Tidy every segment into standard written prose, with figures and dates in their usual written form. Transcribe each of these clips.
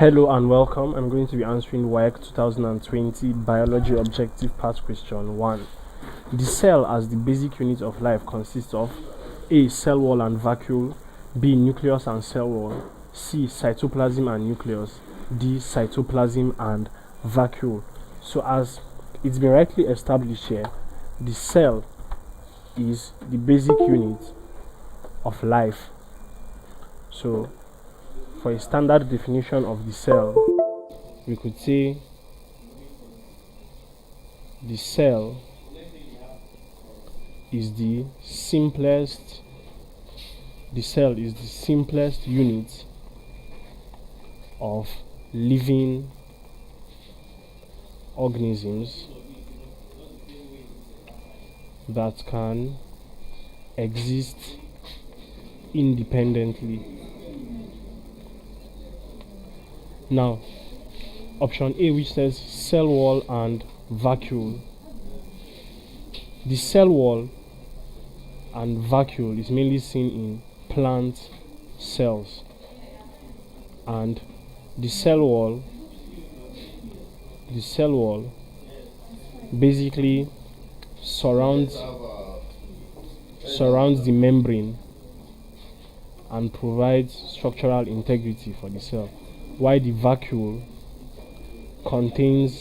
Hello and welcome. I'm going to be answering Waec 2020 Biology Objective Part Question 1. The cell as the basic unit of life consists of A. Cell wall and vacuole, B. Nucleus and cell wall, C. Cytoplasm and nucleus, D. Cytoplasm and vacuole. So as it's been rightly established here, the cell is the basic unit of life. So for a standard definition of the cell, we could say the cell is the simplest unit of living organisms that can exist independently. Now, option A, which says cell wall and vacuole. The cell wall and vacuole is mainly seen in plant cells, and the cell wall basically surrounds the membrane and provides structural integrity for the cell, while the vacuole contains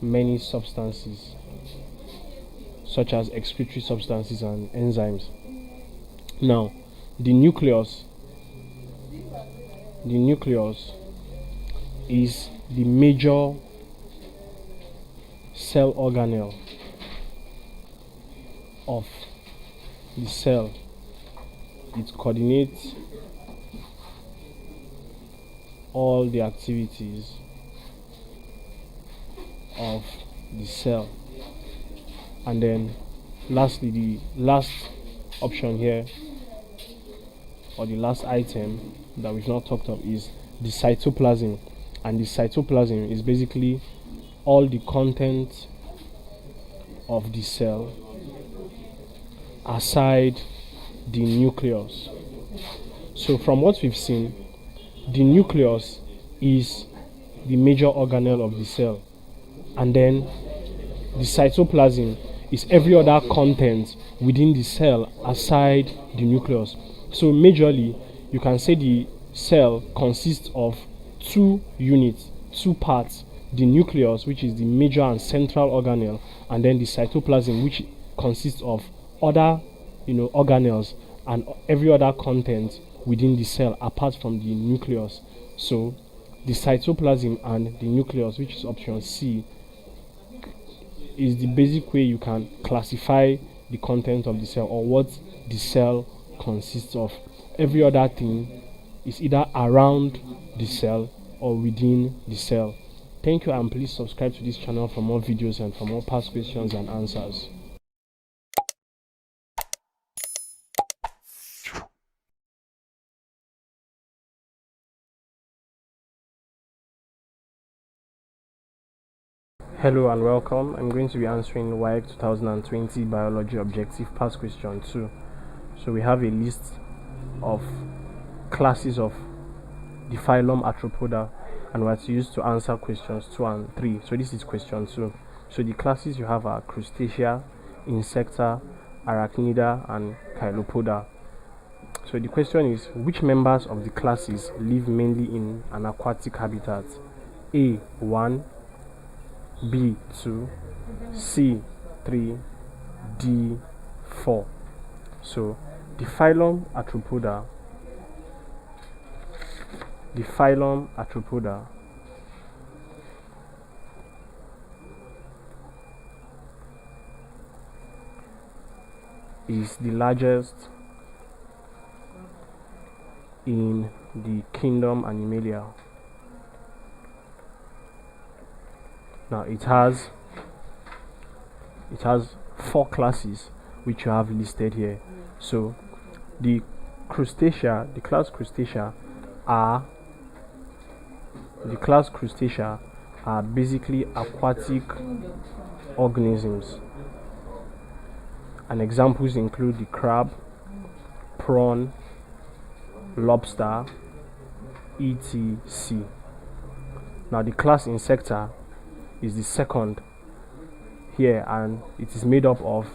many substances such as excretory substances and enzymes. Now, the nucleus is the major cell organelle of the cell. It coordinates all the activities of the cell. And then lastly, the last option here, or the last item that we've not talked of, is the cytoplasm. And the cytoplasm is basically all the content of the cell aside the nucleus. So from what we've seen, the nucleus is the major organelle of the cell, and then the cytoplasm is every other content within the cell aside the nucleus. So majorly, you can say the cell consists of two units, two parts: the nucleus, which is the major and central organelle, and then the cytoplasm, which consists of other organelles and every other content within the cell apart from the nucleus. So the cytoplasm and the nucleus, which is option C, is the basic way you can classify the content of the cell, or what the cell consists of. Every other thing is either around the cell or within the cell. Thank you, and please subscribe to this channel for more videos and for more past questions and answers. Hello and welcome. I'm going to be answering Waec 2020 Biology Objective Past Question 2. So we have a list of classes of the Phylum Arthropoda, and we're to use to answer questions 2 and 3. So this is question 2. So the classes you have are Crustacea, Insecta, Arachnida, and Chilopoda. So the question is, which members of the classes live mainly in an aquatic habitat? A. 1, B. 2, C. 3, D. 4. So the Phylum Arthropoda is the largest in the kingdom Animalia. Now it has 4 classes which you have listed here. So the class Crustacea are basically aquatic organisms, and examples include the crab, prawn, lobster, etc. Now the class Insecta is the second here, and it is made up of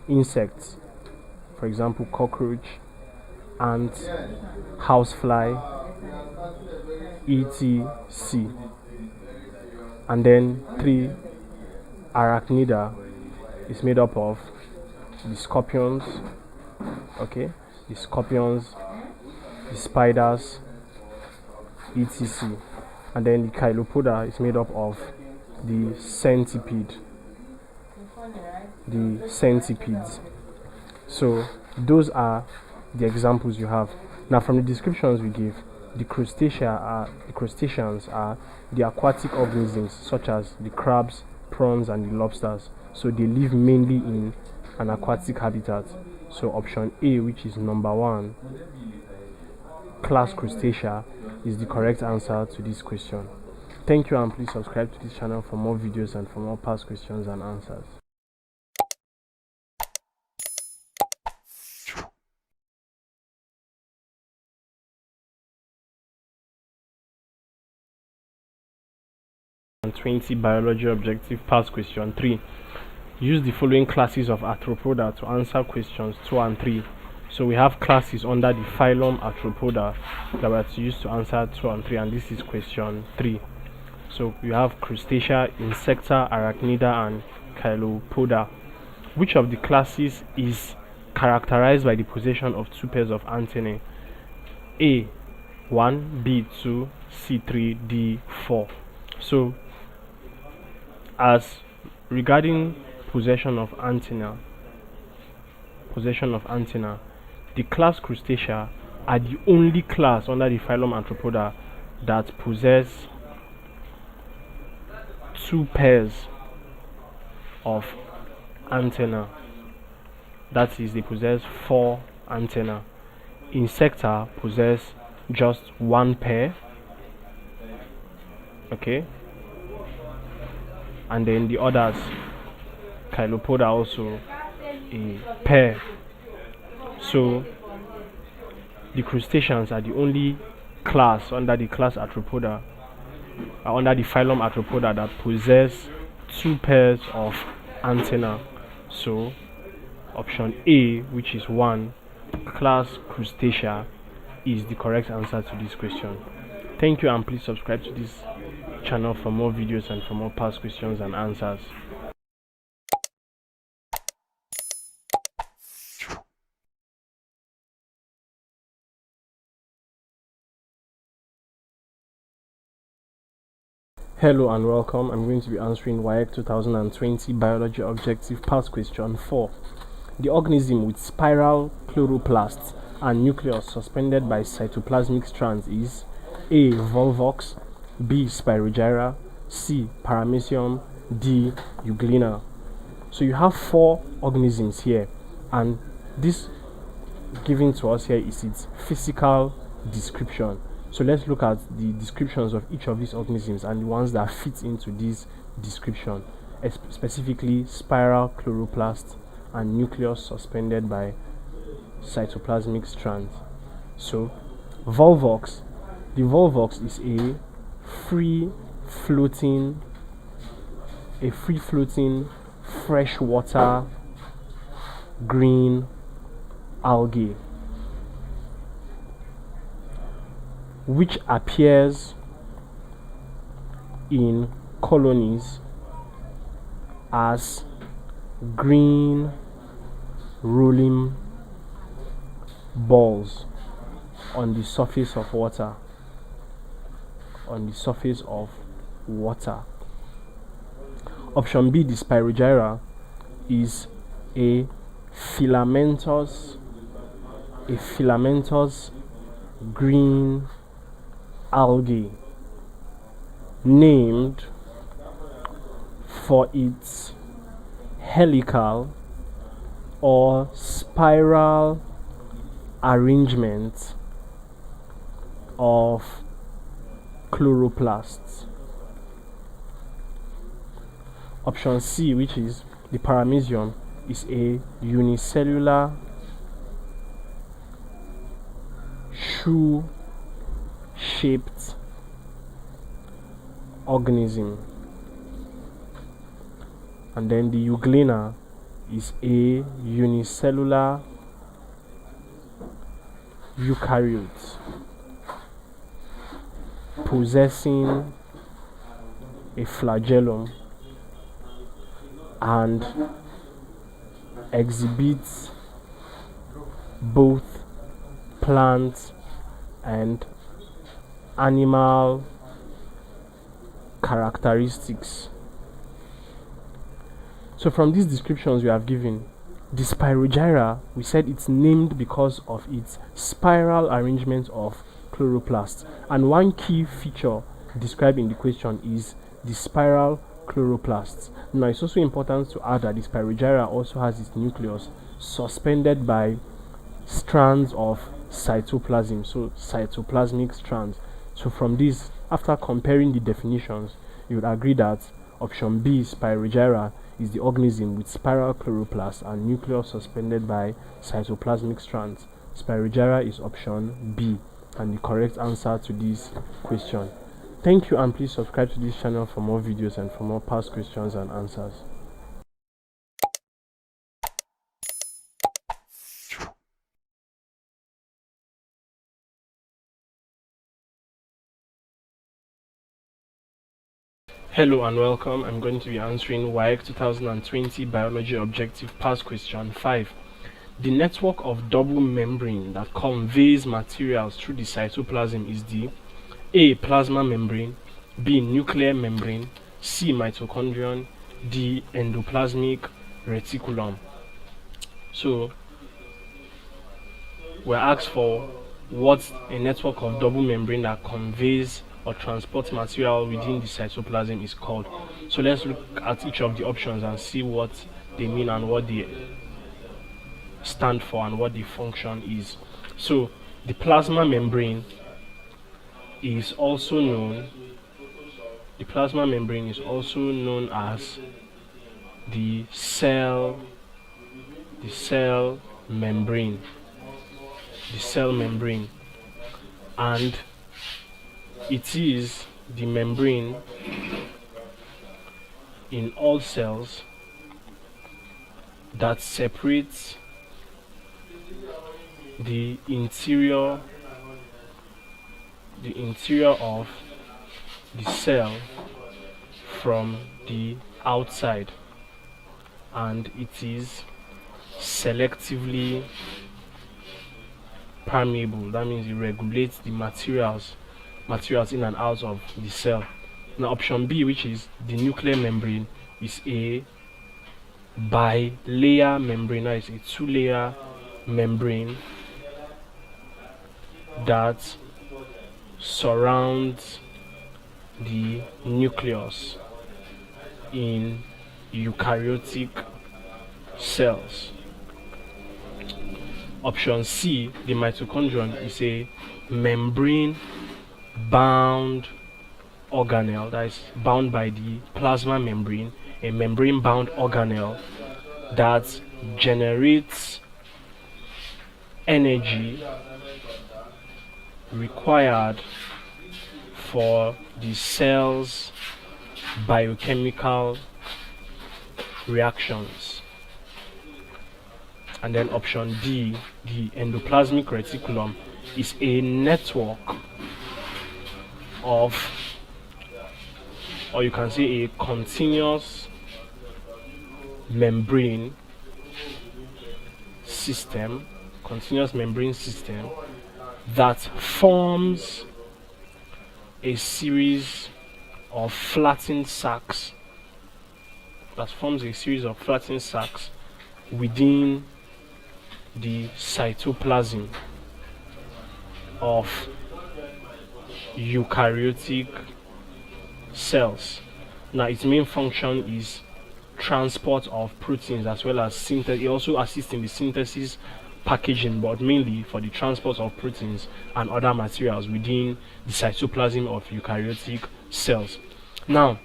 insects, for example cockroach, ants, housefly, etc. And then 3, Arachnida, is made up of the scorpions, okay, the scorpions, the spiders, etc. And then the Chilopoda is made up of the centipede, the centipedes. So those are the examples you have. Now from the descriptions we give, the crustaceans are the aquatic organisms such as the crabs, prawns and the lobsters. So they live mainly in an aquatic habitat. So option A, which is number 1, class Crustacea, is the correct answer to this question. Thank you, and please subscribe to this channel for more videos and for more past questions and answers. And 20 biology objective past question 3. Use the following classes of Arthropoda to answer questions 2 and 3. So we have classes under the Phylum Arthropoda that we are to use to answer 2 and 3, and this is question 3. So we have Crustacea, Insecta, Arachnida and Chilopoda. Which of the classes is characterized by the possession of 2 pairs of antennae? A 1, B 2, C 3, D 4. So as regarding possession of antenna, the class Crustacea are the only class under the Phylum Arthropoda that possess 2 pairs of antenna. That is, they possess 4 antenna. Insecta possess just 1 pair, okay, and then the others, Chilopoda, also a pair. So the crustaceans are the only class under the class Arthropoda, under the Phylum Arthropoda, that possess 2 pairs of antenna. So option A, which is 1, class Crustacea, is the correct answer to this question. Thank you, and please subscribe to this channel for more videos and for more past questions and answers. Hello and welcome. I'm going to be answering Waec 2020 biology objective past question 4. The organism with spiral chloroplasts and nucleus suspended by cytoplasmic strands is A. Volvox, B. Spirogyra, C. Paramecium, D. Euglena. So you have 4 organisms here, and this given to us here is its physical description. So let's look at the descriptions of each of these organisms and the ones that fit into this description, specifically spiral chloroplast and nucleus suspended by cytoplasmic strands. So Volvox, the Volvox is a free floating freshwater green algae which appears in colonies as green rolling balls on the surface of water. Option B, the Spirogyra, is a filamentous green algae named for its helical or spiral arrangement of chloroplasts. Option C, which is the Paramecium, is a unicellular shaped organism. And then the euglena is a unicellular eukaryote possessing a flagellum and exhibits both plant and animal characteristics. So from these descriptions we have given, the Spirogyra, we said it's named because of its spiral arrangement of chloroplasts, and one key feature described in the question is the spiral chloroplasts. Now it's also important to add that the Spirogyra also has its nucleus suspended by strands of cytoplasm, so cytoplasmic strands. So from this, after comparing the definitions, you would agree that option B, Spirogyra, is the organism with spiral chloroplasts and nucleus suspended by cytoplasmic strands. Spirogyra is option B and the correct answer to this question. Thank you, and please subscribe to this channel for more videos and for more past questions and answers. Hello and welcome. I'm going to be answering Waec 2020 Biology Objective Past Question 5. The network of double membrane that conveys materials through the cytoplasm is the A. Plasma membrane, B. Nuclear membrane, C. Mitochondrion, D. Endoplasmic reticulum. So we're asked for what a network of double membrane that conveys or transports material within the cytoplasm is called. So let's look at each of the options and see what they mean and what they stand for and what the function is. So the plasma membrane is also known as the cell membrane, and it is the membrane in all cells that separates the interior of the cell from the outside, and it is selectively permeable. That means it regulates the materials in and out of the cell. Now option B, which is the nuclear membrane, is a bilayer membrane. Now it's a two-layer membrane that surrounds the nucleus in eukaryotic cells. Option C, the mitochondrion, is a membrane bound organelle that is bound by the plasma membrane, a membrane bound organelle that generates energy required for the cell's biochemical reactions. And then option D, the endoplasmic reticulum, is a network of, or you can say a continuous membrane system that forms a series of flattened sacs within the cytoplasm of eukaryotic cells. Now its main function is transport of proteins as well as synthesis. It also assists in the synthesis, packaging, but mainly for the transport of proteins and other materials within the cytoplasm of eukaryotic cells. Now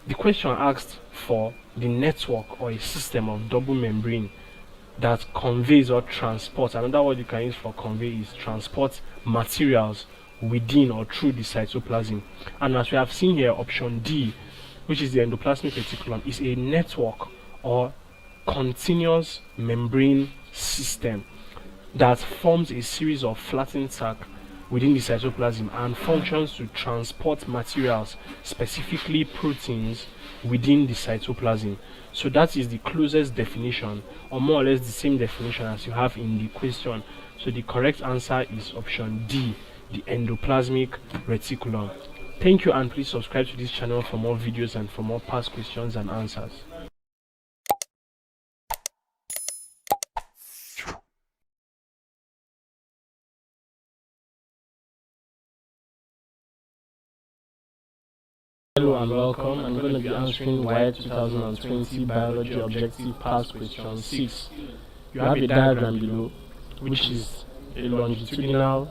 the question asked for the network or a system of double membrane that conveys or transports. Another word you can use for convey is transport materials within or through the cytoplasm. And as we have seen here, option D, which is the endoplasmic reticulum, is a network or continuous membrane system that forms a series of flattened sac within the cytoplasm and functions to transport materials, specifically proteins, within the cytoplasm. So that is the closest definition, or more or less the same definition as you have in the question. So the correct answer is option D, the endoplasmic reticulum. Thank you, and please subscribe to this channel for more videos and for more past questions and answers. Hello and welcome. I'm going to be answering Waec 2020 Biology Objective Past Question 6. You have a diagram below, which is a longitudinal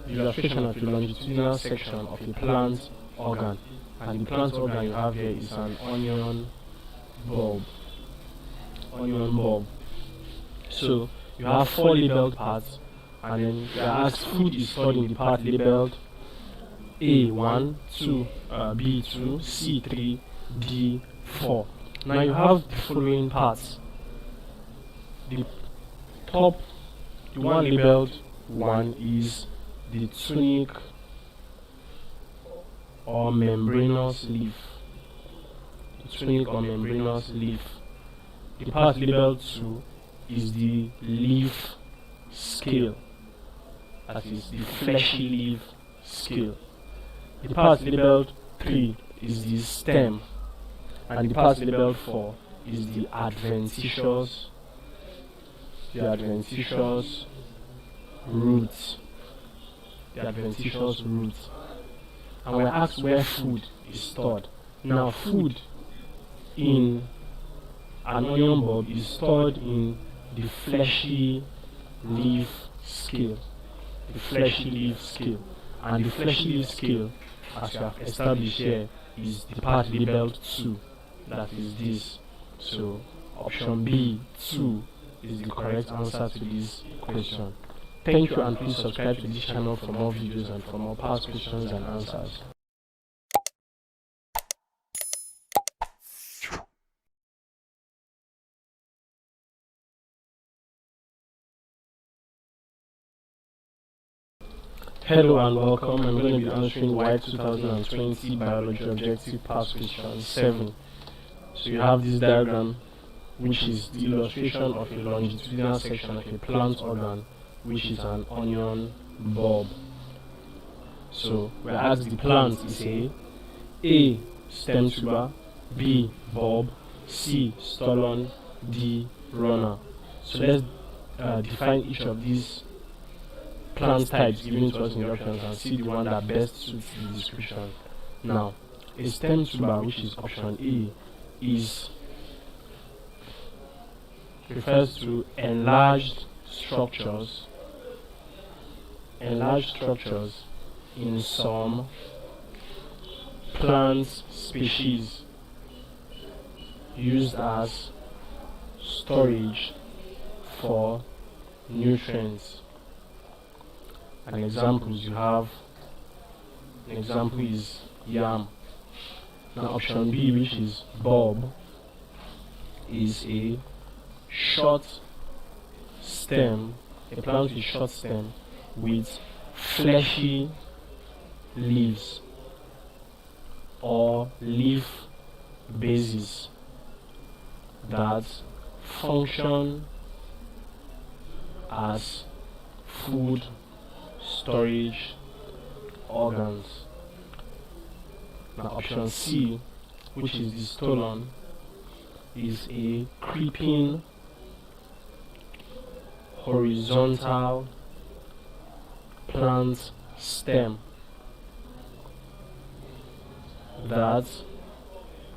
illustration of a longitudinal section of a plant organ. And the plant organ you have here is an onion bulb. So you have 4 labeled parts, and then you are asked food is stored in the part labeled A1, 2, B2, C3, D4. Now you have the following parts. The one labeled 1 is the tunic or membranous leaf. The part labeled 2 is the leaf scale. That is the fleshy leaf scale. The part labeled 3 is the stem, and the part labeled 4 is the adventitious roots. And we're asked where food is stored. Now, food in an onion bulb is stored in the fleshy leaf scale. And the fleshy leaf scale, as we have established here, is the part labeled 2. That is this. So option B, 2, is the correct answer to this question. Thank you, and please subscribe to this channel for more videos and for more past questions and answers. Hello and welcome. I'm going to be answering Waec 2020 Biology Objective Past Question 7. So you have this diagram, which is the illustration of a longitudinal section of a plant organ, which is an onion bulb. So we're asked the plant is A, stem tuber, B, bulb, C, stolon, D, runner. So let's define each of these plant types given to us in the options and see the one that best suits the description. Now, a stem tuber, which is option A, refers to enlarged structures in some plant species used as storage for nutrients. And examples you have, an example is yam. Now option B, which is bulb, is a short stem, a plant with short stem with fleshy leaves or leaf bases that function as food storage organs. Now option C, which is the stolon, is a creeping horizontal plant stem that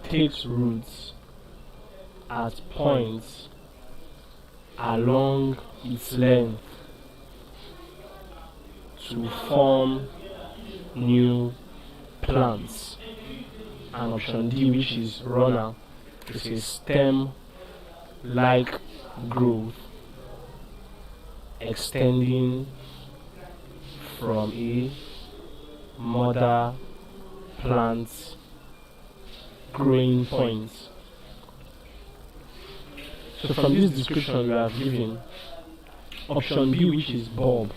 takes roots at points along its length to form new plants. And option D, which is runner, is a stem-like growth extending from a mother plant's growing point. So from this description we have given option B, which is bulb,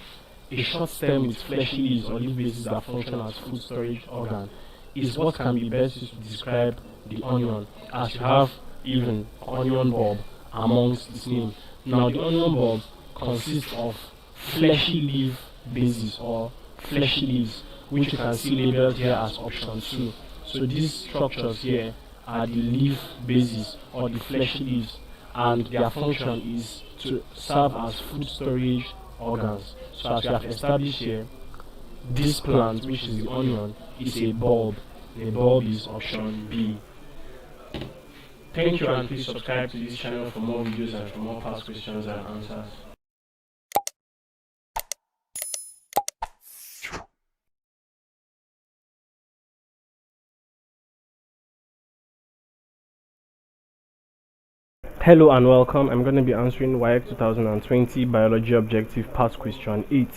a short stem with fleshy leaves or leaf bases that function as food storage organ, is what can be best used to describe the onion, as you have even onion bulb amongst this name. Now the onion bulb consists of fleshy leaf bases or fleshy leaves, which you can see labeled here as option 2. So these structures here are the leaf bases or the fleshy leaves, and their function is to serve as food storage organs. So as we have established here, this plant, which is the onion, is a bulb. The bulb is option B. Thank you, and please subscribe to this channel for more videos and for more past questions and answers. Hello and welcome. I'm going to be answering Waec 2020 Biology Objective Past Question 8.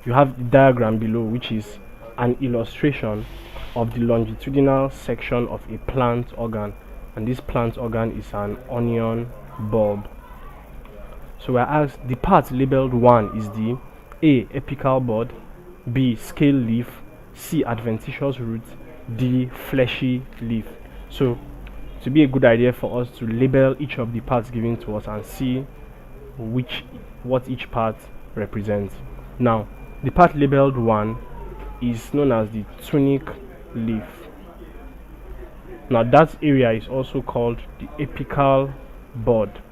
You have the diagram below, which is an illustration of the longitudinal section of a plant organ, and this plant organ is an onion bulb. So we're asked, the part labeled 1 is the A. Apical bud, B. Scale leaf, C. Adventitious root, D. Fleshy leaf. So to be a good idea for us to label each of the parts given to us and see what each part represents. Now, the part labeled 1 is known as the tunic leaf. Now that area is also called the apical bud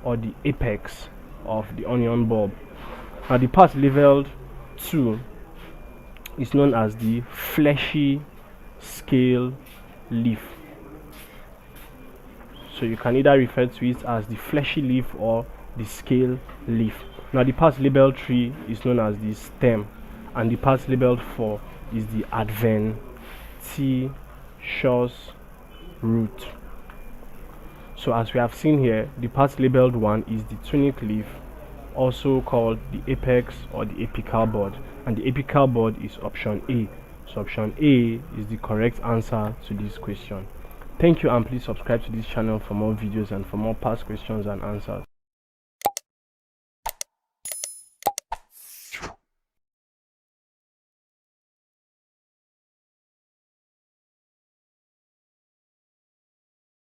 or the apex of the onion bulb. Now the part labeled 2 is known as the fleshy scale leaf. So you can either refer to it as the fleshy leaf or the scale leaf. Now the part labeled 3 is known as the stem, and the part labeled 4 is the adventitious root. So as we have seen here, the part labeled 1 is the tunic leaf, also called the apex or the apical bud, and the apical bud is option A. So option A is the correct answer to this question. Thank you, and please subscribe to this channel for more videos and for more past questions and answers.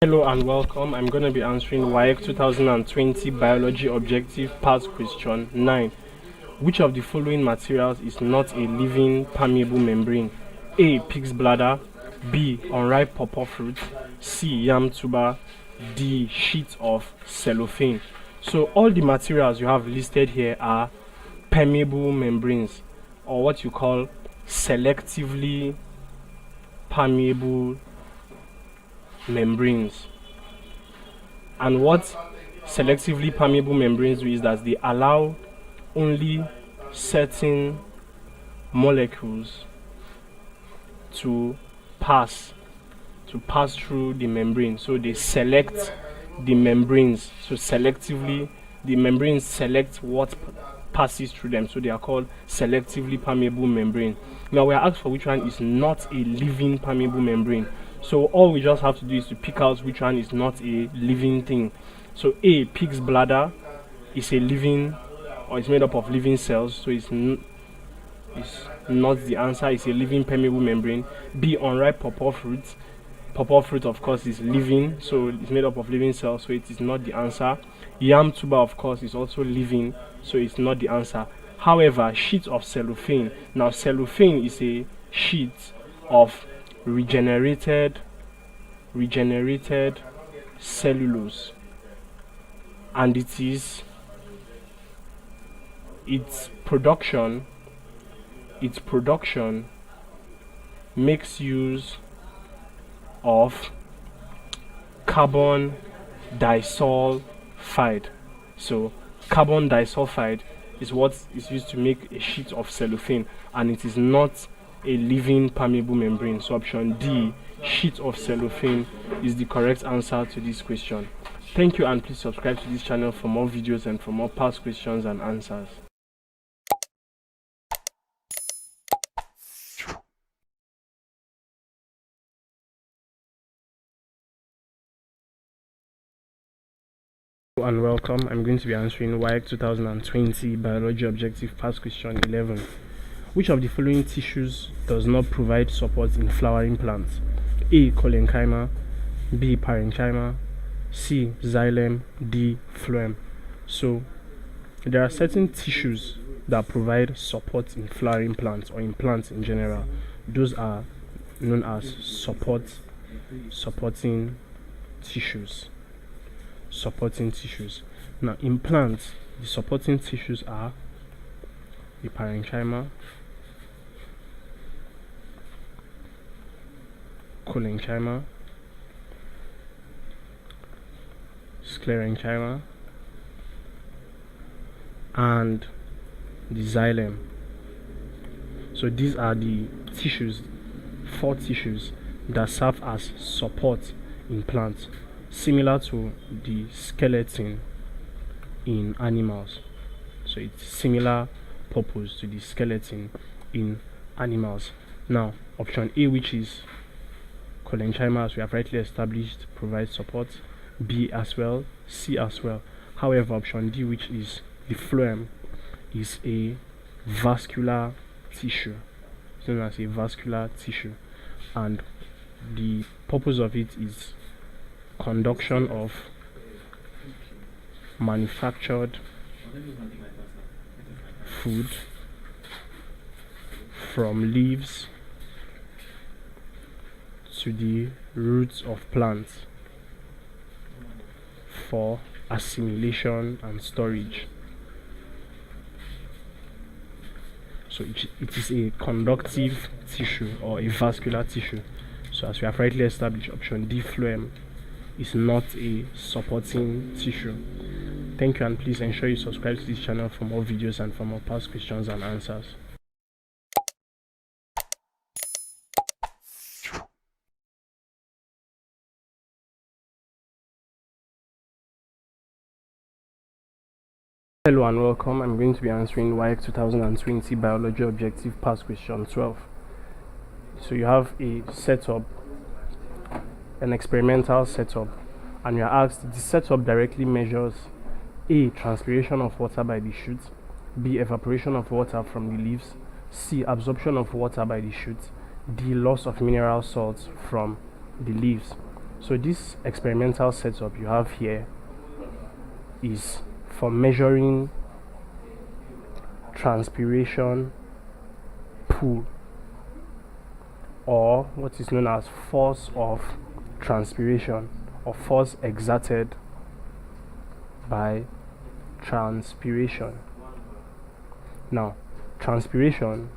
Hello and welcome. I'm going to be answering Waec 2020 Biology Objective Past Question 9. Which of the following materials is not a living permeable membrane? A. Pig's bladder, B. Unripe pawpaw fruit, C. Yam tuber, D. Sheet of cellophane. So all the materials you have listed here are permeable membranes, or what you call selectively permeable membranes. And what selectively permeable membranes do is that they allow only certain molecules to pass through the membrane. So they select the membranes. So selectively, the membranes select what passes through them. So they are called selectively permeable membrane. Now we are asked for which one is not a living permeable membrane. So all we just have to do is to pick out which one is not a living thing. So A, pig's bladder, is a living, or it's made up of living cells, so it's not the answer. It's a living permeable membrane. B, unripe pawpaw fruit. Pawpaw fruit, of course, is living, so it's made up of living cells, so it is not the answer. Yam tuber, of course, is also living, so it's not the answer. However, sheet of cellophane. Now cellophane is a sheet of regenerated cellulose, and its production makes use of carbon disulfide. So carbon disulfide is what is used to make a sheet of cellophane, and it is not a living permeable membrane. So option D, sheet of cellophane, is the correct answer to this question. Thank you, and please subscribe to this channel for more videos and for more past questions and answers. And welcome. I'm going to be answering Waec 2020 Biology Objective Past Question 11. Which of the following tissues does not provide support in flowering plants? A. Collenchyma, B. Parenchyma, C. Xylem, D. Phloem. So there are certain tissues that provide support in flowering plants or in plants in general. Those are known as supporting tissues. Now in plants, the supporting tissues are the parenchyma, collenchyma, sclerenchyma, and the xylem. So these are the tissues, 4 tissues that serve as support in plants, similar to the skeleton in animals. So it's similar purpose to the skeleton in animals. Now option A, which is collenchyma, as we have rightly established, provides support. B as well, C as well. However, option D, which is the phloem, is a vascular tissue. It's known as a vascular tissue, and the purpose of it is conduction of manufactured food from leaves to the roots of plants for assimilation and storage. So it is a conductive tissue or a vascular tissue. So as we have rightly established, option D, phloem, is not a supporting tissue. Thank you, and please ensure you subscribe to this channel for more videos and for more past questions and answers. Hello and welcome. I'm going to be answering Waec 2020 Biology Objective Past Question 12. So you have a setup, an experimental setup, and you're asked, the setup directly measures A. Transpiration of water by the shoots, B. Evaporation of water from the leaves, C. Absorption of water by the shoots, D. Loss of mineral salts from the leaves. So this experimental setup you have here is for measuring transpiration pool, or what is known as force of transpiration, or force exerted by transpiration. Now transpiration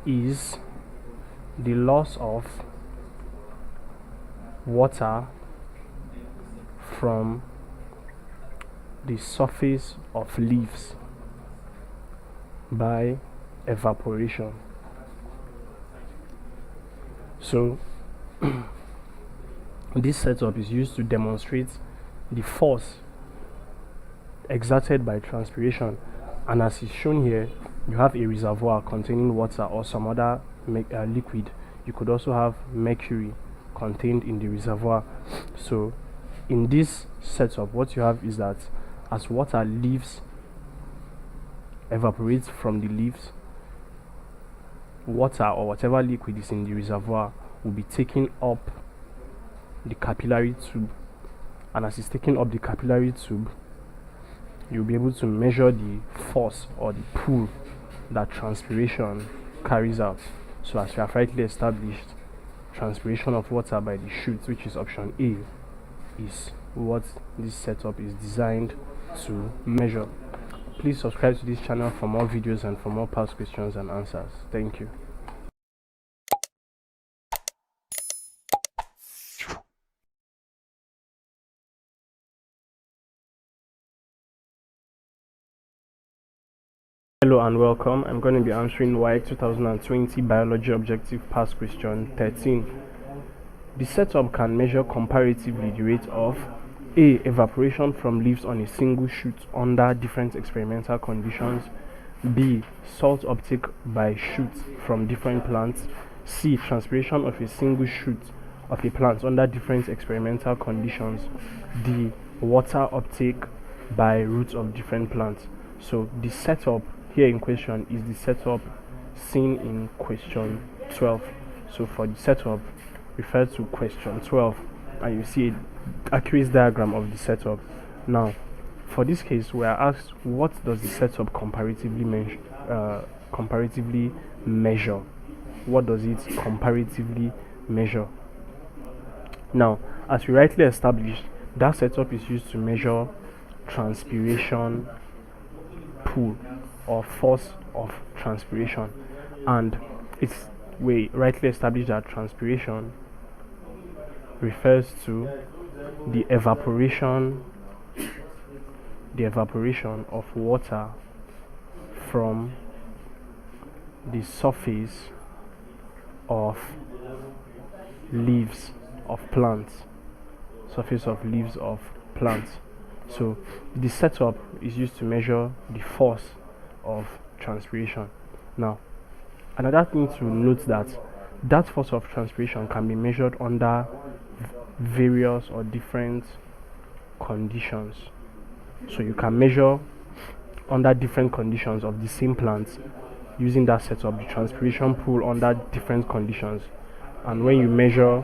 is the loss of water from the surface of leaves by evaporation. So this setup is used to demonstrate the force exerted by transpiration, and as is shown here, you have a reservoir containing water or some other liquid. You could also have mercury contained in the reservoir. So in this setup, what you have is that as water evaporates from the leaves, water or whatever liquid is in the reservoir will be taken up the capillary tube, and as it's taken up the capillary tube, you'll be able to measure the force or the pull that transpiration carries out. So as we have rightly established, transpiration of water by the shoots, which is option A, is what this setup is designed to measure. Please subscribe to this channel for more videos and for more past questions and answers. Thank you. Hello and welcome. I'm going to be answering Waec 2020 Biology Objective Past Question 13. The setup can measure comparatively the rate of A. Evaporation from leaves on a single shoot under different experimental conditions, B. Salt uptake by shoots from different plants, C. Transpiration of a single shoot of a plant under different experimental conditions, the water uptake by roots of different plants. So the setup here in question is the setup seen in question 12. So for the setup, refer to question 12 and you see an accurate diagram of the setup. Now, for this case, we are asked what does the setup comparatively measure? What does it comparatively measure? Now, as we rightly established, that setup is used to measure transpiration pool or force of transpiration, and we rightly established that transpiration refers to the evaporation of water from the surface of leaves of plants. So the setup is used to measure the force of transpiration. Now, another thing to note that force of transpiration can be measured under various or different conditions. So you can measure under different conditions of the same plant using that setup, the transpiration pool under different conditions. And when you measure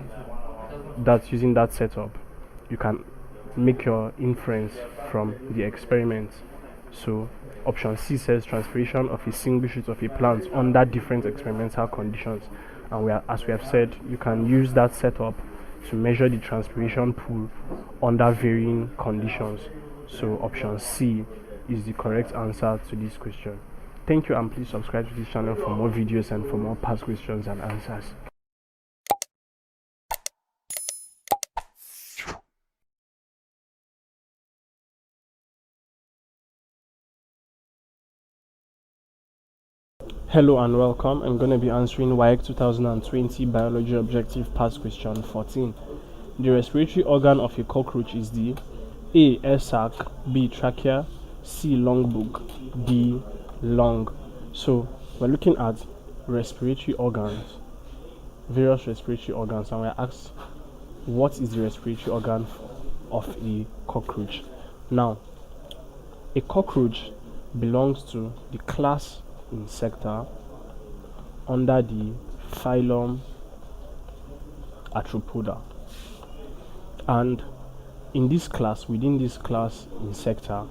that using that setup, you can make your inference from the experiment. So option C says transpiration of a single shoot of a plant under different experimental conditions, and as we have said, you can use that setup to measure the transpiration pool under varying conditions. So option C is the correct answer to this question. Thank you, and please subscribe to this channel for more videos and for more past questions and answers. Hello and welcome. I'm going to be answering Waec 2020 Biology Objective Past Question 14. The respiratory organ of a cockroach is the A. Air sac, B. Trachea, C. Lung book, D. Lung. So we're looking at respiratory organs, various respiratory organs, and we're asked what is the respiratory organ of a cockroach. Now, a cockroach belongs to the class Insecta under the Phylum Arthropoda, and in this class, within this class Insecta,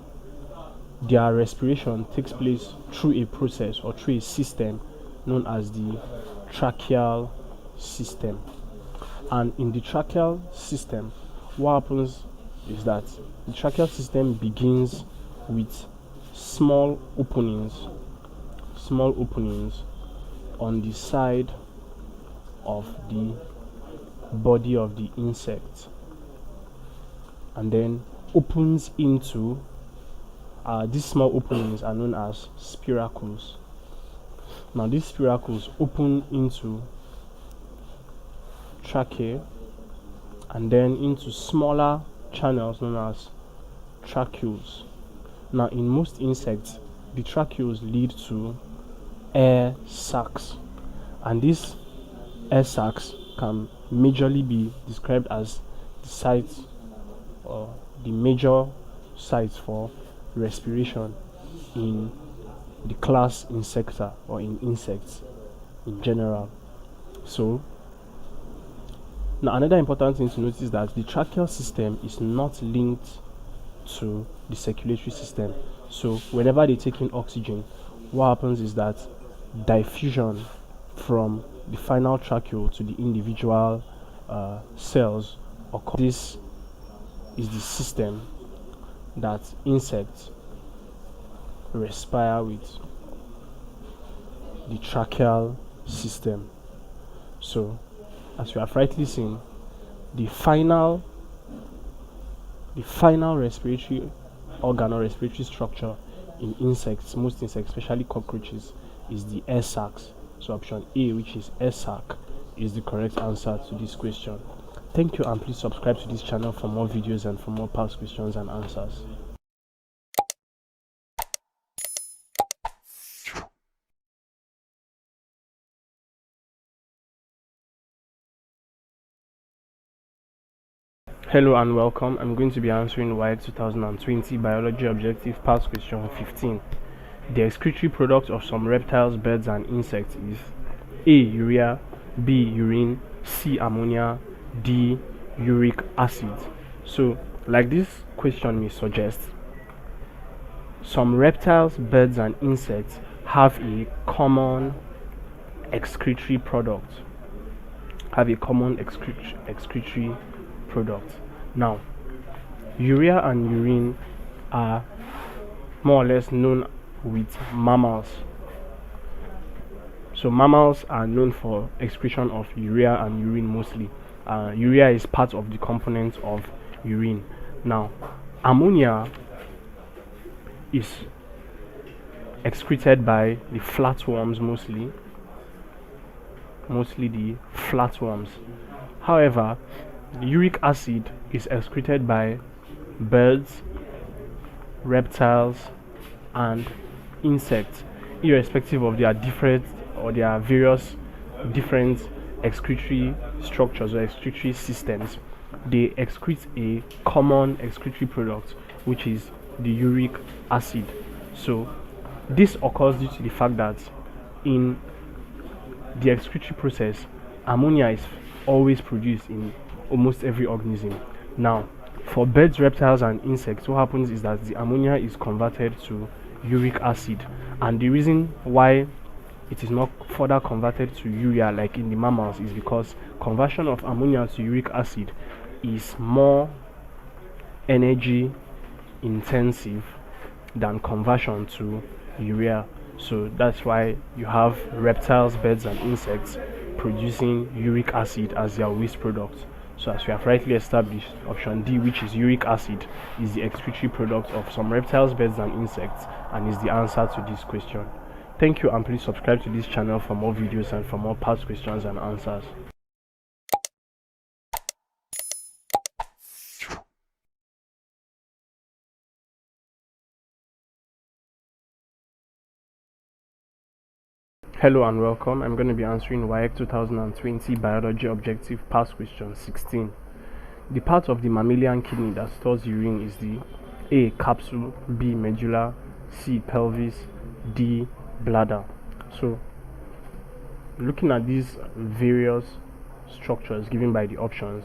their respiration takes place through a process or through a system known as the tracheal system. And in the tracheal system, what happens is that the tracheal system begins with small openings on the side of the body of the insect, and then opens into these small openings are known as spiracles. Now these spiracles open into trachea and then into smaller channels known as tracheoles. Now in most insects, the tracheoles lead to air sacs, and these air sacs can majorly be described as the sites or the major sites for respiration in the class Insecta or in insects in general. So now another important thing to notice is that the tracheal system is not linked to the circulatory system. So whenever they take in oxygen, what happens is that diffusion from the final tracheole to the individual cells occurs. This is the system that insects respire with, the tracheal system. So as we have rightly seen, the final respiratory organ or respiratory structure in insects, most insects, especially cockroaches, is the air sacs. So option A, which is air sac, is the correct answer to this question. Thank you, and please subscribe to this channel for more videos and for more past questions and answers. Hello and welcome. I'm going to be answering Waec 2020 Biology Objective Past Question 15. The excretory product of some reptiles, birds and insects is A. Urea, B. Urine, C. Ammonia, D. Uric acid. So, like this question may suggest, some reptiles, birds and insects have a common excretory product. Excretory product. Now, urea and urine are more or less known with mammals. So mammals are known for excretion of urea and urine mostly. Urea is part of the component of urine. Now, ammonia is excreted by the flatworms mostly the flatworms. However, uric acid is excreted by birds, reptiles and insects, irrespective of their various different excretory structures or excretory systems. They excrete a common excretory product, which is the uric acid. So this occurs due to the fact that in the excretory process, ammonia is always produced in almost every organism. Now, for birds, reptiles and insects, what happens is that the ammonia is converted to uric acid, and the reason why it is not further converted to urea like in the mammals is because conversion of ammonia to uric acid is more energy intensive than conversion to urea. So that's why you have reptiles, birds and insects producing uric acid as their waste product. So as we have rightly established, option D, which is uric acid, is the excretory product of some reptiles, birds and insects, and is the answer to this question. Thank you, and please subscribe to this channel for more videos and for more past questions and answers. Hello and welcome. I'm going to be answering Waec 2020 Biology Objective Past Question 16. The part of the mammalian kidney that stores urine is the A. Capsule, B. Medulla, C. Pelvis, D. Bladder. So, looking at these various structures given by the options,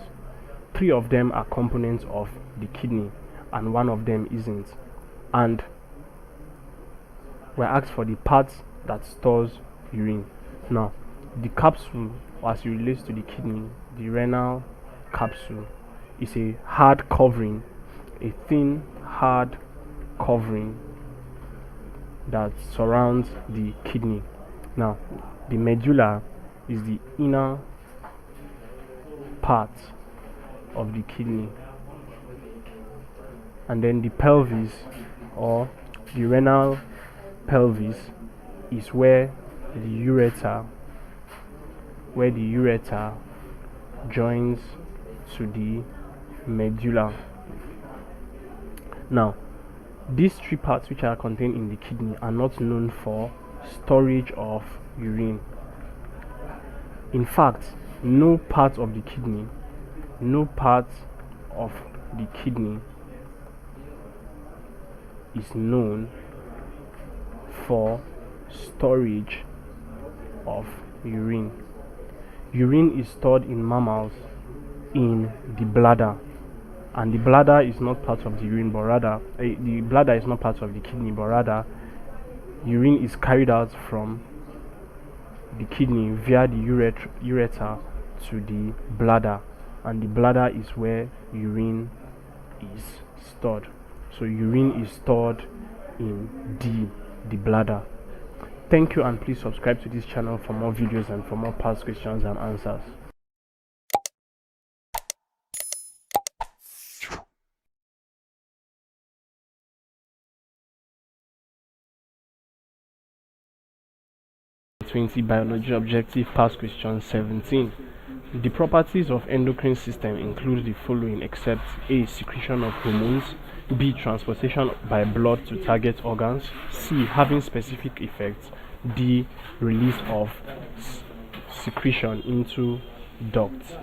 3 of them are components of the kidney and 1 of them isn't. And we're asked for the part that stores urine. Now, the capsule, as it relates to the kidney, the renal capsule, is a hard covering, a thin, hard covering that surrounds the kidney. Now, the medulla is the inner part of the kidney, and then the pelvis or the renal pelvis is where the ureter joins to the medulla. Now, these 3 parts which are contained in the kidney are not known for storage of urine. In fact, no part of the kidney is known for storage of urine. Urine is stored in mammals in the bladder, and the bladder is not part of the urine, but rather the bladder is not part of the kidney, but rather urine is carried out from the kidney via the ureter to the bladder, and the bladder is where urine is stored. So urine is stored in the bladder. Thank you, and please subscribe to this channel for more videos and for more past questions and answers. Biology Objective Past Question 17. The properties of endocrine system include the following except A. Secretion of hormones, B. Transportation by blood to target organs, C. Having specific effects, D. Release of secretion into ducts.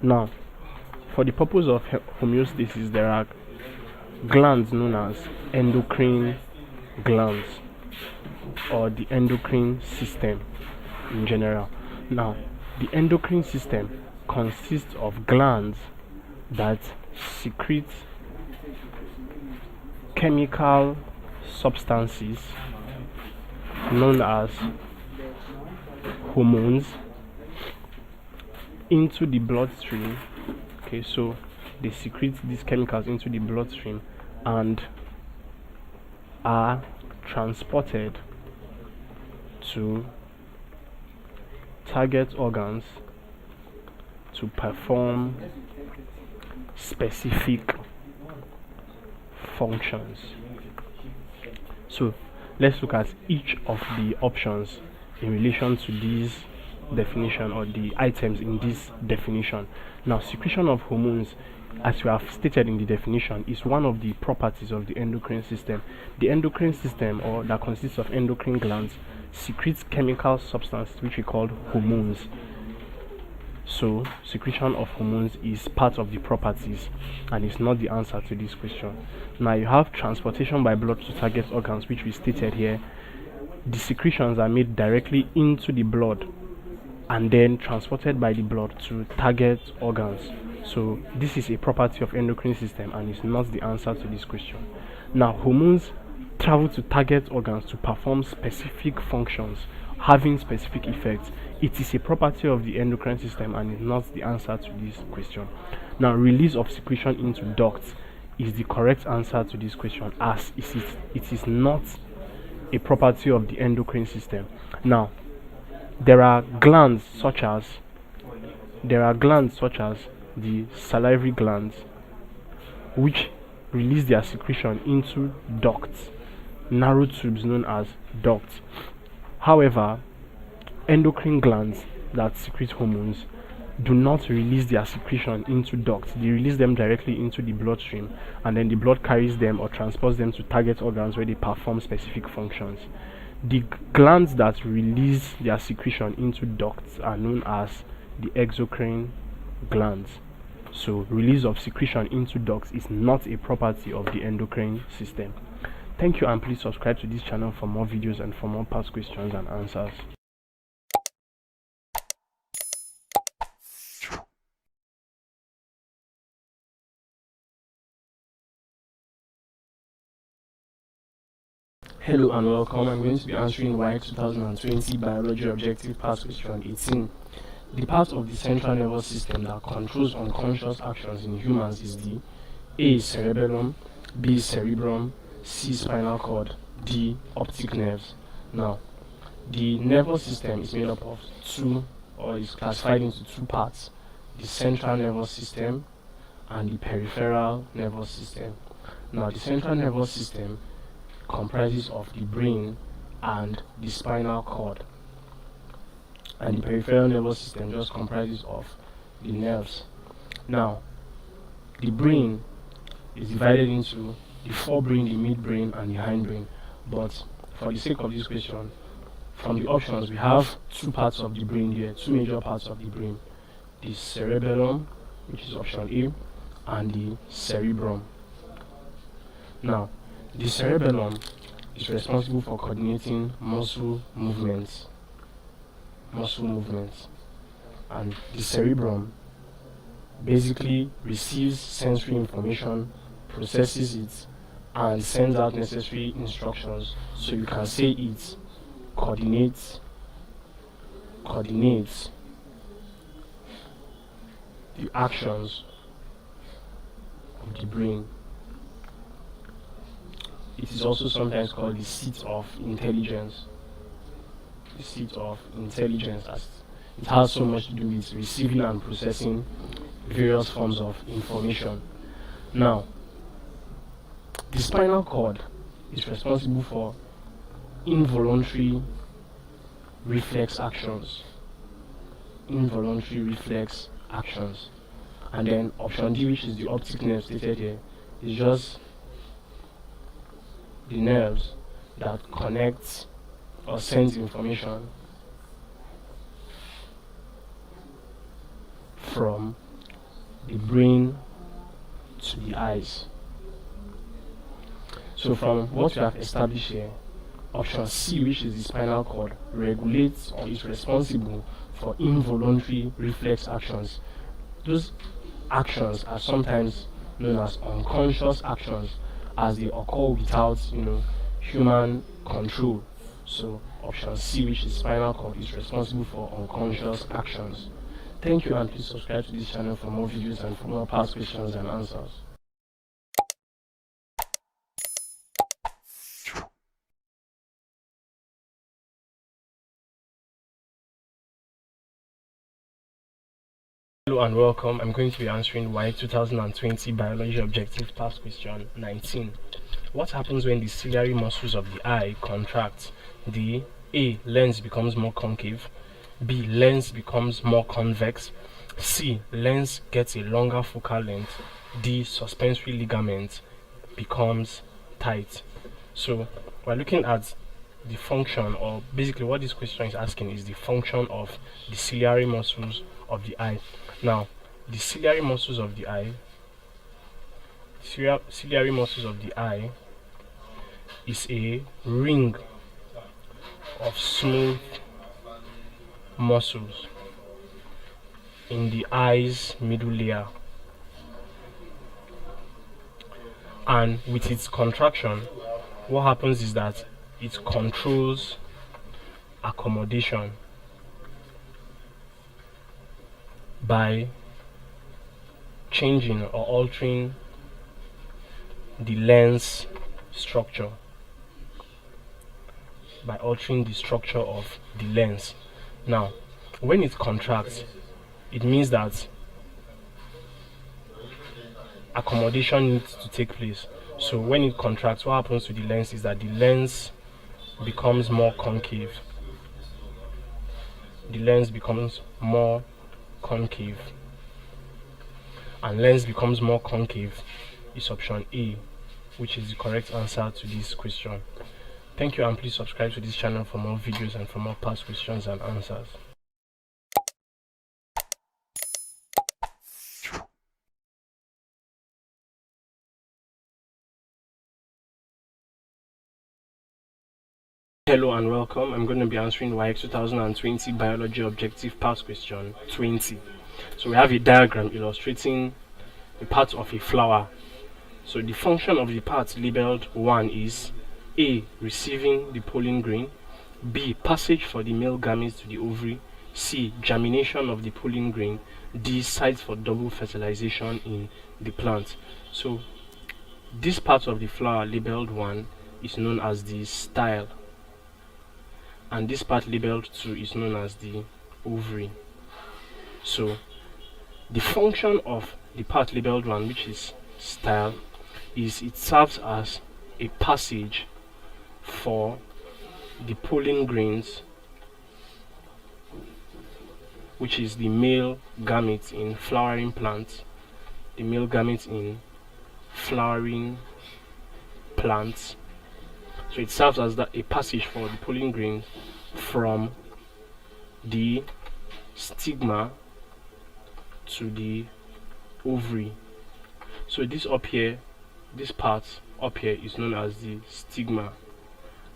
Now, for the purpose of homeostasis, there are glands known as endocrine glands, or the endocrine system in general. Now, the endocrine system consists of glands that secrete chemical substances known as hormones into the bloodstream. Okay, so they secrete these chemicals into the bloodstream and are transported to target organs to perform specific functions. So let's look at each of the options in relation to these definition, or the items in this definition. Now, secretion of hormones, as we have stated in the definition, is one of the properties of the endocrine system. The endocrine system, or that consists of endocrine glands, secretes chemical substances which we call hormones. So secretion of hormones is part of the properties and is not the answer to this question. Now, you have transportation by blood to target organs, which we stated here. The secretions are made directly into the blood and then transported by the blood to target organs. So this is a property of endocrine system and is not the answer to this question. Now, hormones travel to target organs to perform specific functions, having specific effects. It is a property of the endocrine system and is not the answer to this question. Now, release of secretion into ducts is the correct answer to this question, as it is not a property of the endocrine system. Now, there are glands such as the salivary glands, which release their secretion into ducts, narrow tubes known as ducts. However, endocrine glands that secrete hormones do not release their secretion into ducts. They release them directly into the bloodstream, and then the blood carries them or transports them to target organs where they perform specific functions. The glands that release their secretion into ducts are known as the exocrine glands. So release of secretion into ducts is not a property of the endocrine system. Thank you, and please subscribe to this channel for more videos and for more past questions and answers. Hello and welcome. I'm going to be answering Waec 2020 Biology Objective Past Question 18. The part of the central nervous system that controls unconscious actions in humans is the A. Cerebellum, B. Cerebrum, C. Spinal cord, D. Optic nerves. Now, the nervous system is made up of is classified into two parts: the central nervous system and the peripheral nervous system. Now, the central nervous system comprises of the brain and the spinal cord, and the peripheral nervous system just comprises of the nerves. Now, the brain is divided into the forebrain, the midbrain, and the hindbrain. But for the sake of this question, from the options we have two parts of the brain here, two major parts of the brain: the cerebellum, which is option A, and the cerebrum. Now, the cerebellum is responsible for coordinating muscle movements, and the cerebrum basically receives sensory information, processes it, and sends out necessary instructions. So you can say it coordinates the actions of the brain. It is also sometimes called the seat of intelligence. The seat of intelligence, as it has so much to do with receiving and processing various forms of information. Now, the spinal cord is responsible for involuntary reflex actions. And then option D, which is the optic nerve stated here, is just the nerves that connect or sends information from the brain to the eyes. So from what we have established here, option C, which is the spinal cord, regulates or is responsible for involuntary reflex actions. Those actions are sometimes known as unconscious actions, as they occur without human control. So option C, which is spinal cord, is responsible for unconscious actions. Thank you, and please subscribe to this channel for more videos and for more past questions and answers. Hello and welcome. I'm going to be answering Waec 2020 Biology Objective Past Question 19. What happens when the ciliary muscles of the eye contract? The A. Lens becomes more concave. B. Lens becomes more convex. C. Lens gets a longer focal length. D. Suspensory ligament becomes tight. So we're looking at the function, or basically what this question is asking is the function of the ciliary muscles of the eye. Now, the ciliary muscles of the eye, is a ring of smooth muscles in the eye's middle layer, and with its contraction, what happens is that it controls accommodation by changing or altering the lens structure, of the lens. Now, when it contracts, it means that accommodation needs to take place. So when it contracts, what happens to the lens is that the lens becomes more concave. And lens becomes more concave is option A, which is the correct answer to this question. Thank you, and please subscribe to this channel for more videos and for more past questions and answers. Hello and welcome. I'm going to be answering Waec 2020 Biology Objective Past Question 20. So we have a diagram illustrating a part of a flower. So the function of the part labeled 1 is A. Receiving the pollen grain. B. Passage for the male gametes to the ovary. C. Germination of the pollen grain. D. Sites for double fertilization in the plant. So this part of the flower labeled 1 is known as the style, and this part labeled 2 is known as the ovary. So the function of the part labeled 1, which is style, is it serves as a passage for the pollen grains, which is the male gametes in flowering plants, So it serves as a passage for the pollen grains from the stigma to the ovary. So this part up here is known as the stigma,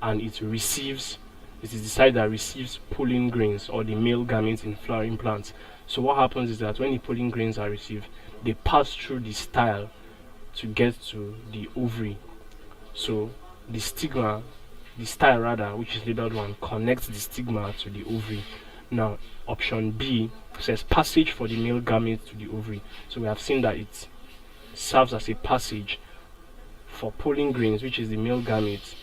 and it is the side that receives pollen grains, or the male gametes in flowering plants. So what happens is that when the pollen grains are received, they pass through the style to get to the ovary. So the style, which is labeled 1, connects the stigma to the ovary. Now option B says passage for the male gametes to the ovary. So we have seen that it serves as a passage for pollen grains, which is the male gametes,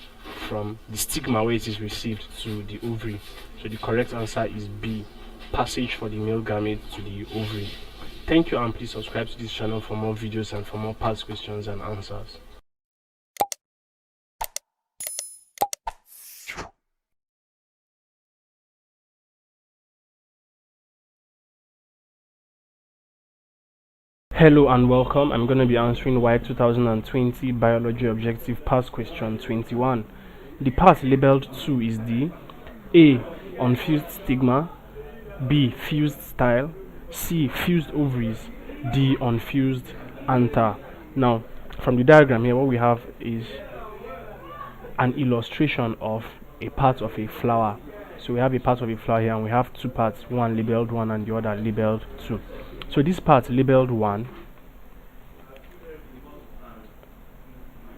from the stigma where it is received to the ovary. So the correct answer is B, passage for the male gametes to the ovary. Thank you, and please subscribe to this channel for more videos and for more past questions and answers. Hello and welcome. I'm going to be answering Waec 2020 Biology Objective Past Question 21. The part labeled 2 is the A. Unfused stigma, B. Fused style, C. Fused ovaries, D. Unfused anther. Now, from the diagram here, what we have is an illustration of a part of a flower. So we have a part of a flower here, and we have two parts, one labeled 1 and the other labeled 2. So this part labeled 1,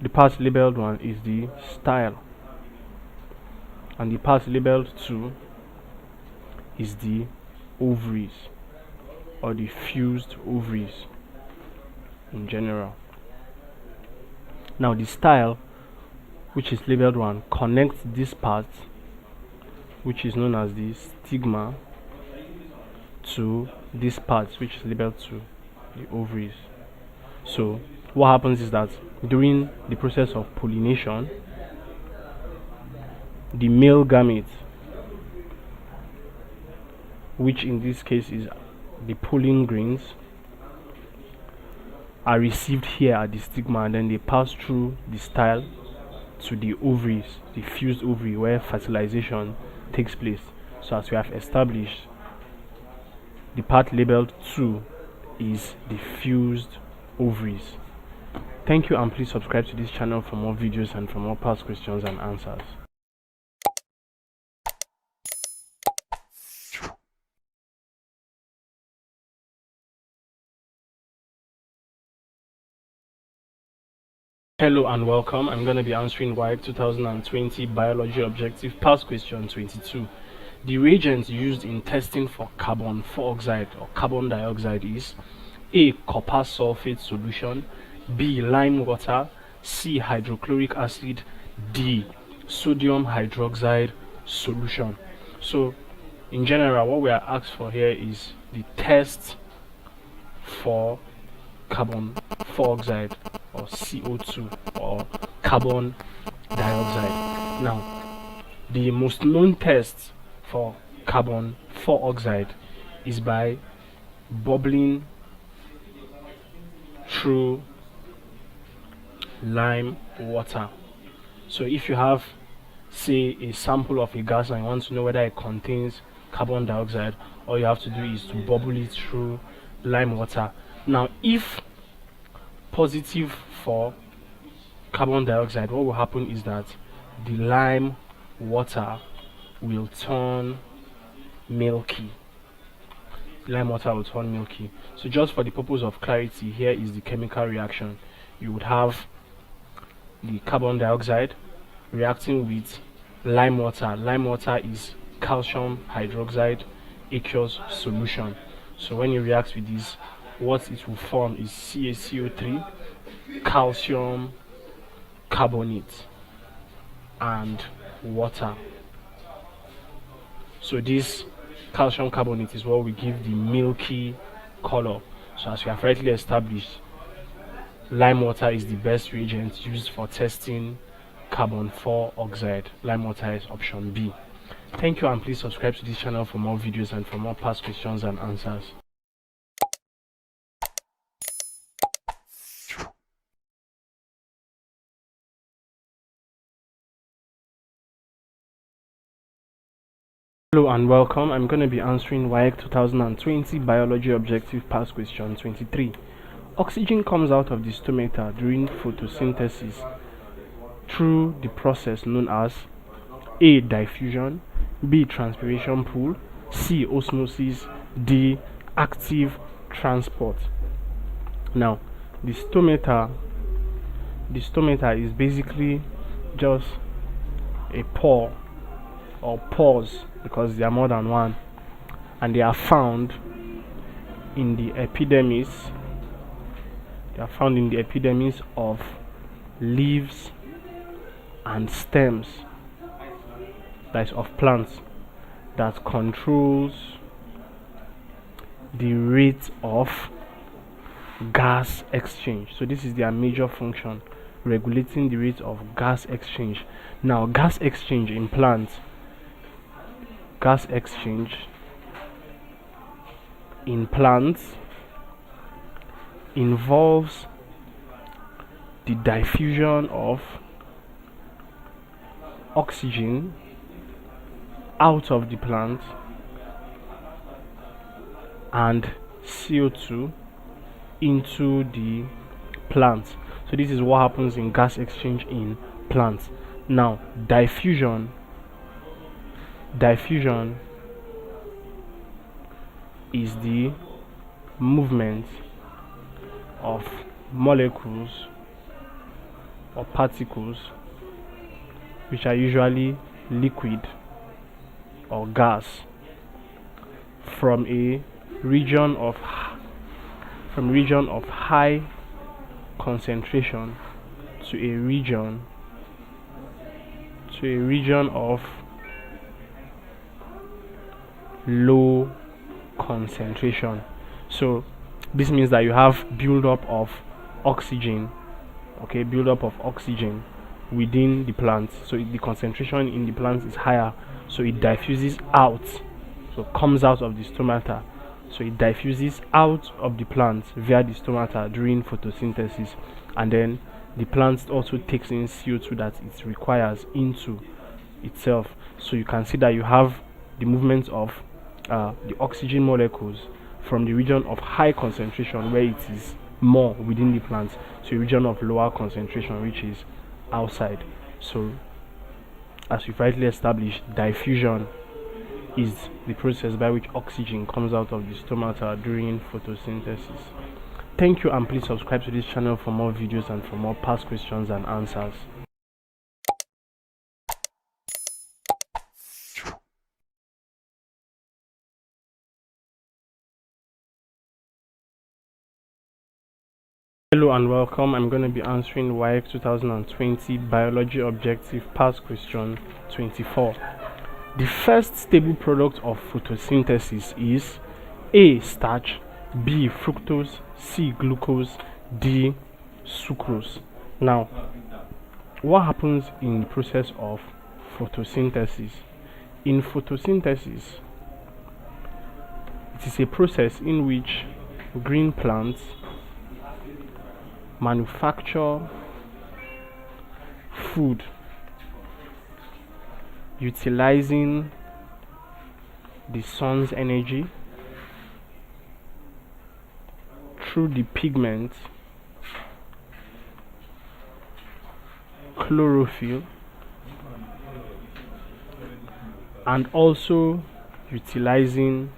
the part labeled 1 is the style, and the part labeled 2 is the ovaries, or the fused ovaries in general. Now the style, which is labeled 1, connects this part, which is known as the stigma, to this part, which is labeled 2, the ovaries. So what happens is that during the process of pollination, the male gamete, which in this case is the pollen grains, are received here at the stigma, and then they pass through the style to the ovaries, the fused ovary, where fertilization takes place. So as we have established, the part labeled 2 is the fused ovaries. Thank you, and please subscribe to this channel for more videos and for more past questions and answers. Hello and welcome. I'm going to be answering Waec 2020 Biology Objective Past Question 22. The reagents used in testing for carbon dioxide or carbon dioxide is A. Copper sulfate solution, B. Lime water, C. Hydrochloric acid, D. Sodium hydroxide solution. So in general, what we are asked for here is the test for carbon dioxide or CO2 or carbon dioxide. Now, the most known test for carbon dioxide is by bubbling through lime water. So if you have, say, a sample of a gas and you want to know whether it contains carbon dioxide, all you have to do is to bubble it through lime water. Now, if positive for carbon dioxide, what will happen is that the lime water will turn milky. So just for the purpose of clarity, here is the chemical reaction. You would have the carbon dioxide reacting with lime water. Lime water is calcium hydroxide aqueous solution. So when you react with this, what it will form is CaCO3, calcium carbonate, and water. So this calcium carbonate is what we give the milky color. So as we have rightly established, lime water is the best reagent used for testing carbon dioxide. Lime water is option B. Thank you, and please subscribe to this channel for more videos and for more past questions and answers. Hello and welcome. I'm going to be answering Waec 2020 Biology Objective Past Question 23. Oxygen comes out of the stomata during photosynthesis through the process known as A. Diffusion, B. Transpiration pool, C. Osmosis, D. Active transport. Now, the stomata is basically just a pore or pores, because there are more than one, and they are found in the epidermis. They are found in the epidermis of leaves and stems, that is of plants, that controls the rate of gas exchange. So this is their major function, regulating the rate of gas exchange. Now, gas exchange in plants involves the diffusion of oxygen out of the plant and CO2 into the plant. So this is what happens in gas exchange in plants. Now diffusion is the movement of molecules or particles, which are usually liquid or gas, from a region of high concentration to a region of low concentration. So this means that you have buildup of oxygen, within the plant. So the concentration in the plant is higher, so it diffuses out, so comes out of the stomata. So it diffuses out of the plant via the stomata during photosynthesis, and then the plant also takes in CO2 that it requires into itself. So you can see that you have the movement of the oxygen molecules from the region of high concentration, where it is more within the plant, to a region of lower concentration, which is outside. So as we've rightly established, diffusion is the process by which oxygen comes out of the stomata during photosynthesis. Thank you, and please subscribe to this channel for more videos and for more past questions and answers. Hello and welcome. I'm going to be answering Waec 2020 Biology Objective Past Question 24. The first stable product of photosynthesis is A. Starch, B. Fructose, C. Glucose, D. Sucrose. Now, what happens in the process of photosynthesis? In photosynthesis, it is a process in which green plants manufacture food utilizing the sun's energy through the pigment chlorophyll, and also utilizing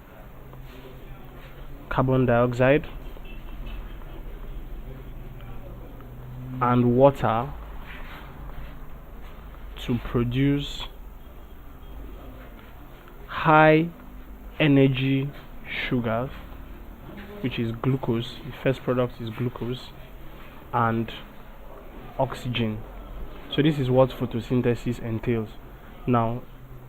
carbon dioxide and water to produce high energy sugars, which is glucose. The first product is glucose and oxygen. So this is what photosynthesis entails. Now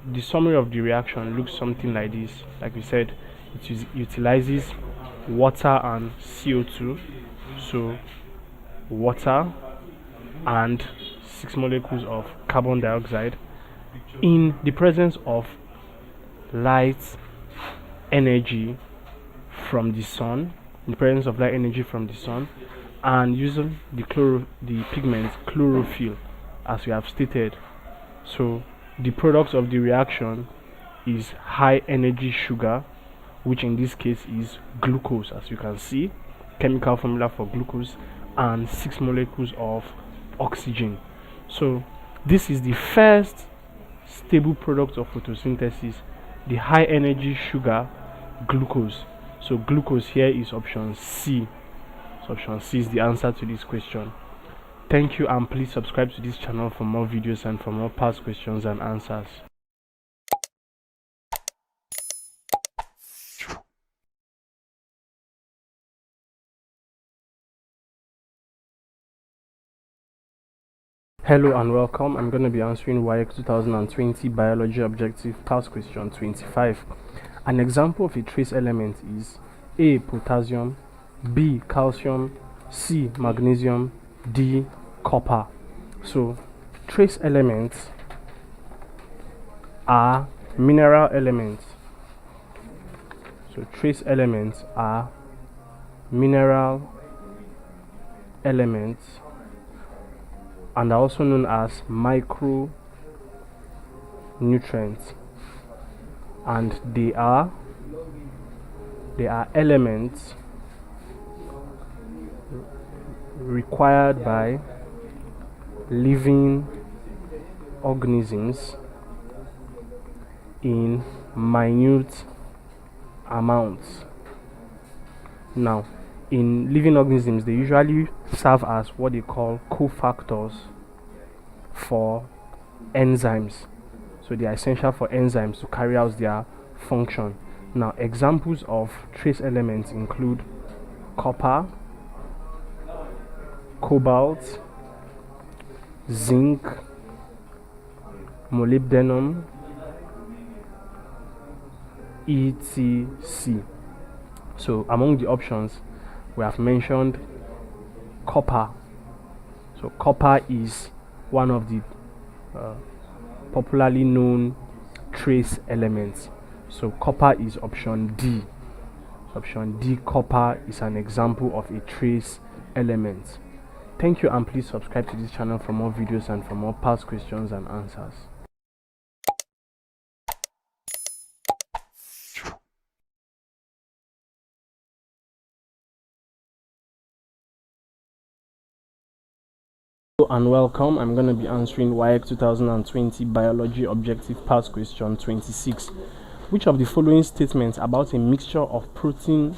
the summary of the reaction looks something like this. Like we said, it utilizes water and CO2. So water and 6 molecules of carbon dioxide in the presence of light energy from the sun, and using the pigment chlorophyll, as we have stated. So the product of the reaction is high energy sugar, which in this case is glucose, as you can see, chemical formula for glucose, and 6 molecules of oxygen. So this is the first stable product of photosynthesis, the high energy sugar glucose. So glucose here is option C. So option C is the answer to this question. Thank you, and please subscribe to this channel for more videos and for more past questions and answers. Hello and welcome. I'm going to be answering Waec 2020 Biology Objective Past Question 25. An example of a trace element is A. Potassium, B. Calcium, C. Magnesium, D. Copper. So trace elements are mineral elements. So trace elements are mineral elements and are also known as micronutrients, and they are elements required by living organisms in minute amounts. Now, in living organisms, they usually serve as what they call cofactors for enzymes. So they are essential for enzymes to carry out their function. Now, examples of trace elements include copper, cobalt, zinc, molybdenum, etc. So among the options, we have mentioned copper. So copper is one of the popularly known trace elements. So copper is option D. Option D, copper is an example of a trace element. Thank you, and please subscribe to this channel for more videos and for more past questions and answers. Hello and welcome. I'm going to be answering Waec 2020 Biology Objective Past Question 26. Which of the following statements about a mixture of protein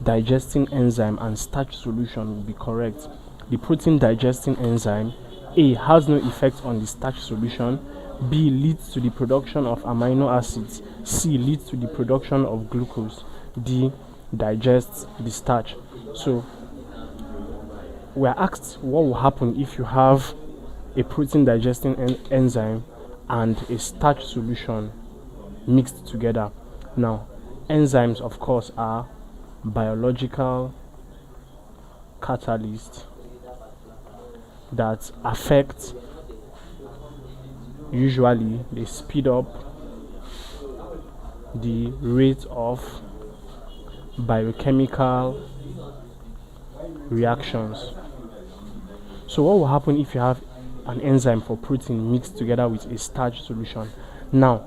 digesting enzyme and starch solution will be correct? The protein digesting enzyme A has no effect on the starch solution, B leads to the production of amino acids, C leads to the production of glucose, D digests the starch. So we are asked what will happen if you have a protein digesting enzyme and a starch solution mixed together. Now, enzymes, of course, are biological catalysts that affect, usually they speed up the rate of biochemical reactions. So what will happen if you have an enzyme for protein mixed together with a starch solution? Now,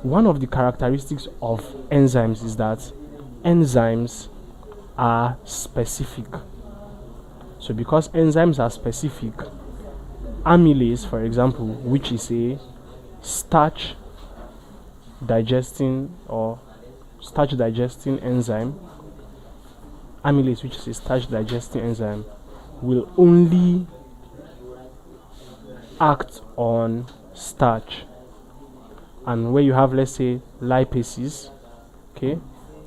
one of the characteristics of enzymes is that enzymes are specific. So because enzymes are specific, amylase, for example, which is a starch digesting enzyme, amylase, which is a starch digesting enzyme, will only act on starch. And where you have, let's say, lipases, okay,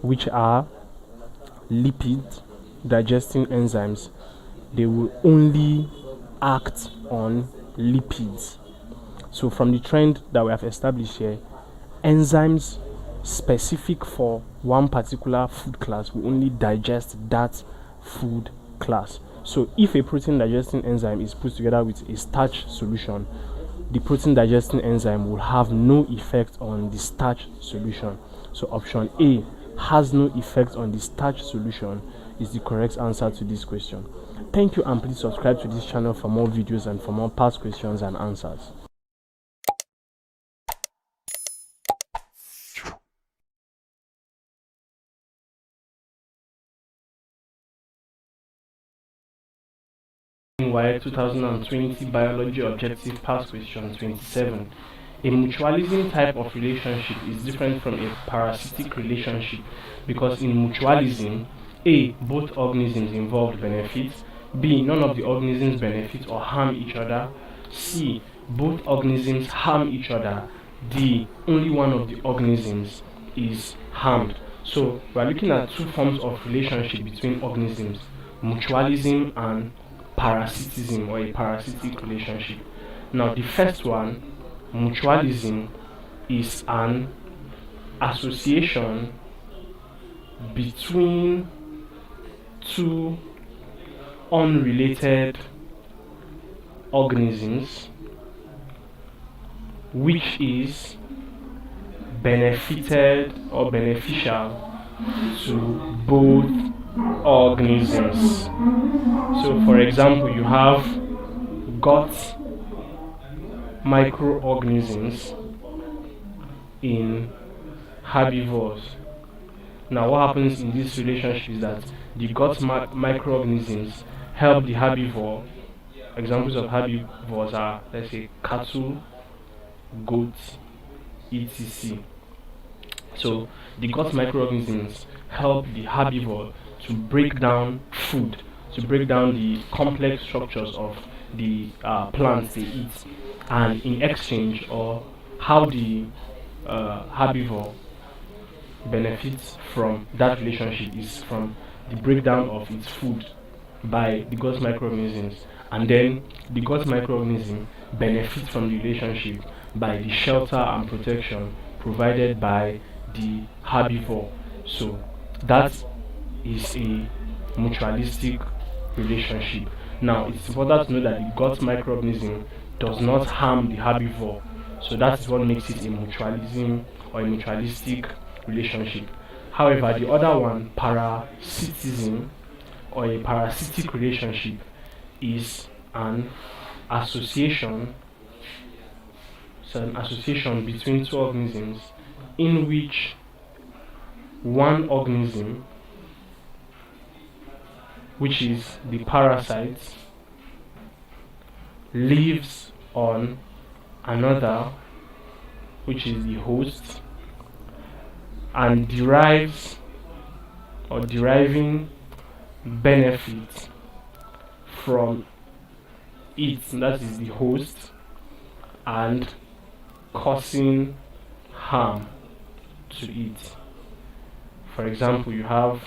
which are lipid digesting enzymes, they will only act on lipids. So from the trend that we have established here, enzymes specific for one particular food class will only digest that food class. So if a protein digesting enzyme is put together with a starch solution, the protein digesting enzyme will have no effect on the starch solution. So option A, has no effect on the starch solution, is the correct answer to this question. Thank you, and please subscribe to this channel for more videos and for more past questions and answers. Waec 2020 Biology Objective Past Question 27. A mutualism type of relationship is different from a parasitic relationship because in mutualism, A, both organisms involved benefit, B, none of the organisms benefit or harm each other, C, both organisms harm each other, D, only one of the organisms is harmed. So we are looking at two forms of relationship between organisms, mutualism and parasitism, or a parasitic relationship. Now the first one, mutualism, is an association between two unrelated organisms which is benefited or beneficial to both organisms. So for example, you have gut microorganisms in herbivores. Now what happens in this relationship is that the gut microorganisms help the herbivore. Examples of herbivores are, let's say, cattle, goats, etc. So the gut microorganisms help the herbivore to break down food, to break down the complex structures of the plants they eat, and in exchange, or how the herbivore benefits from that relationship is from the breakdown of its food by the gut microorganisms, and then the gut microorganism benefits from the relationship by the shelter and protection provided by the herbivore. So that is a mutualistic relationship. Now it's important to know that the gut microorganism does not harm the herbivore. So that is what makes it a mutualism or a mutualistic relationship. However, the other one, parasitism or a parasitic relationship, is an association. It's an association between two organisms in which one organism, which is the parasite, lives on another, which is the host, and derives or deriving benefit from it, that is the host, and causing harm to it. For example, you have,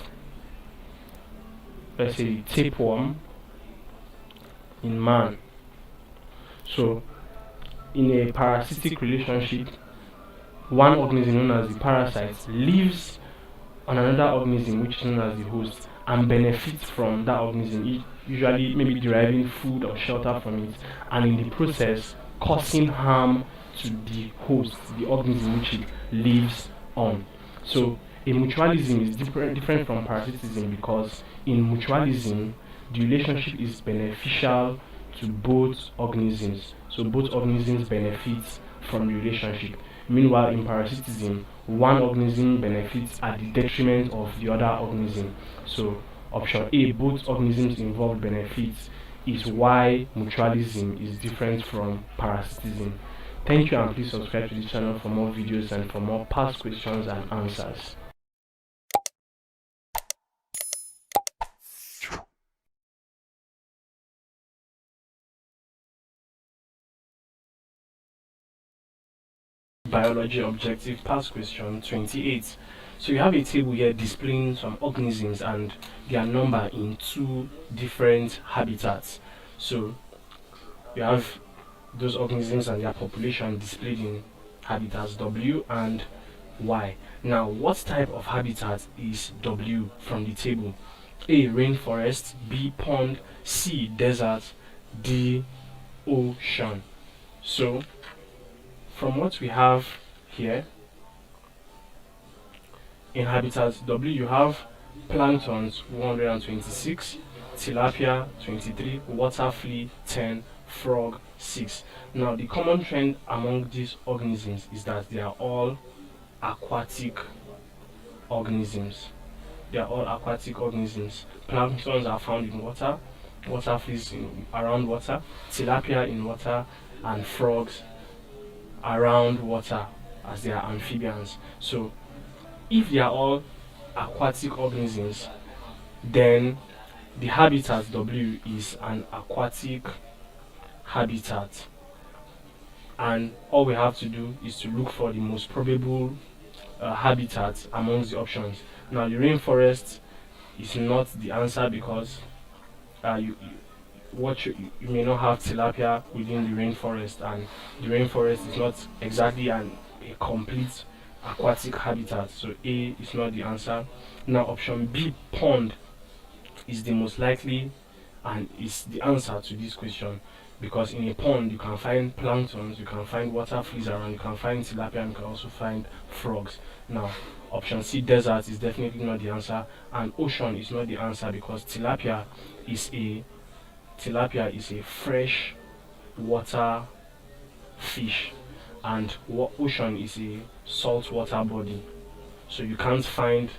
let's say, tapeworm in man. So in a parasitic relationship, one organism known as the parasite lives on another organism which is known as the host and benefits from that organism, usually maybe deriving food or shelter from it, and in the process causing harm to the host, the organism which it lives on. So a mutualism is different from parasitism, because in mutualism the relationship is beneficial to both organisms. So both organisms benefit from the relationship. Meanwhile, in parasitism, one organism benefits at the detriment of the other organism. So option A, both organisms involved benefits, is why mutualism is different from parasitism. Thank you, and please subscribe to this channel for more videos and for more past questions and answers. Biology objective past question 28. So you have a table here displaying some organisms and their number in two different habitats. So you have those organisms and their population displayed in habitats W and Y. Now, what type of habitat is W from the table? A, rainforest; B, pond; C, desert; D, ocean. So from what we have here, in habitat W you have planktons 126, tilapia 23, water flea 10, frog 6. Now the common trend among these organisms is that they are all aquatic organisms. They are all aquatic organisms. Planktons are found in water, water fleas around water, tilapia in water, and frogs around water, as they are amphibians. So if they are all aquatic organisms, then the habitat W is an aquatic habitat, and all we have to do is to look for the most probable habitat amongst the options. Now the rainforest is not the answer, because you may not have tilapia within the rainforest, and the rainforest is not exactly a complete aquatic habitat. So A is not the answer. Now option B, pond, is the most likely and is the answer to this question, because in a pond you can find planktons, you can find water fleas around, you can find tilapia, and you can also find frogs. Now option C, desert, is definitely not the answer, and ocean is not the answer, because tilapia is a fresh water fish, and ocean is a saltwater body. So you can't find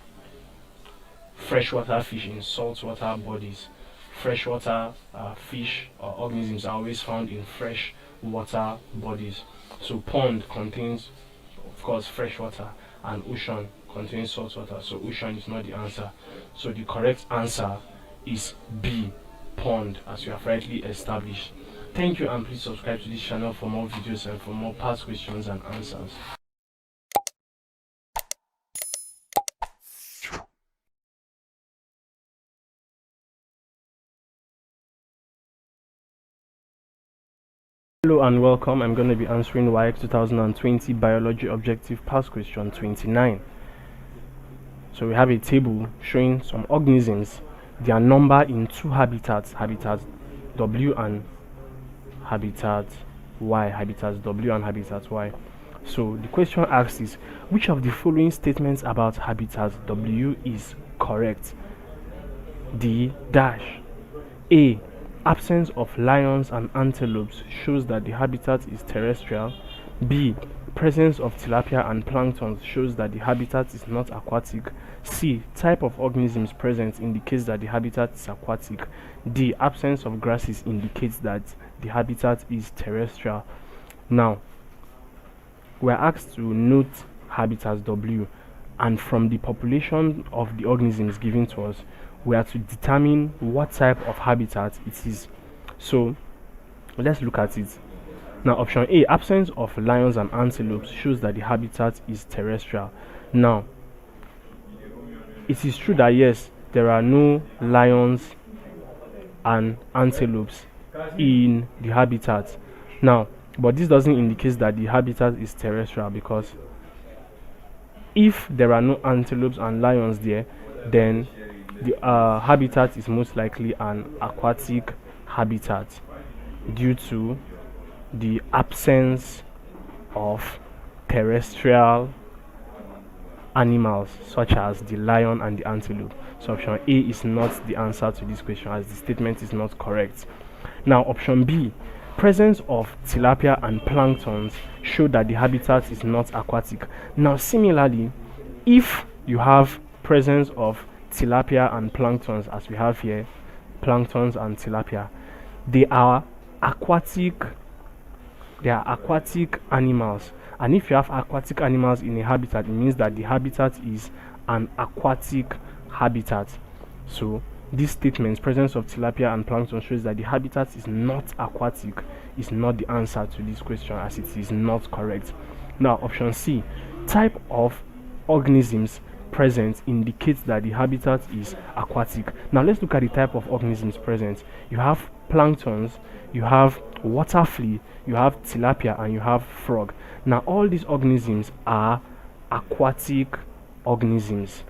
freshwater fish in saltwater bodies. freshwater fish or organisms are always found in fresh water bodies. So pond contains, of course, fresh water, and ocean contains salt water. So ocean is not the answer. So the correct answer is B, pond, as you have rightly established. Thank you, and please subscribe to this channel for more videos and for more past questions and answers. Hello and welcome. I'm going to be answering Waec 2020 Biology Objective Past Question 29. So we have a table showing some organisms, their number in two habitats, habitat W and habitat Y, habitat W and habitat Y. So the question asks is, which of the following statements about habitat W is correct? D dash. A, absence of lions and antelopes shows that the habitat is terrestrial. B, presence of tilapia and plankton shows that the habitat is not aquatic. C, type of organisms present indicates that the habitat is aquatic. D, absence of grasses indicates that the habitat is terrestrial. Now, we are asked to note habitat W, and from the population of the organisms given to us, we are to determine what type of habitat it is. So let's look at it. Now, option A, absence of lions and antelopes shows that the habitat is terrestrial. Now, it is true that yes, there are no lions and antelopes in the habitat. Now, but this doesn't indicate that the habitat is terrestrial, because if there are no antelopes and lions there, then the habitat is most likely an aquatic habitat due to the absence of terrestrial animals such as the lion and the antelope. So option A is not the answer to this question, as the statement is not correct. Now, option B, presence of tilapia and planktons show that the habitat is not aquatic. Now, similarly, if you have presence of tilapia and planktons, as we have here, planktons and tilapia, they are aquatic animals. And if you have aquatic animals in a habitat, it means that the habitat is an aquatic habitat. So this statement, presence of tilapia and plankton, shows that the habitat is not aquatic, is not the answer to this question, as it is not correct. Now, option C, type of organisms present indicates that the habitat is aquatic. Now let's look at the type of organisms present. You have planktons, you have water flea, you have tilapia, and you have frog. Now all these organisms are aquatic organisms.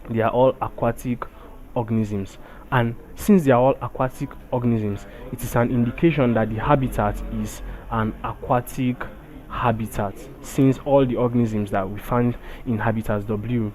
They are all aquatic organisms, and since they are all aquatic organisms, it is an indication that the habitat is an aquatic habitat, since all the organisms that we find in habitat W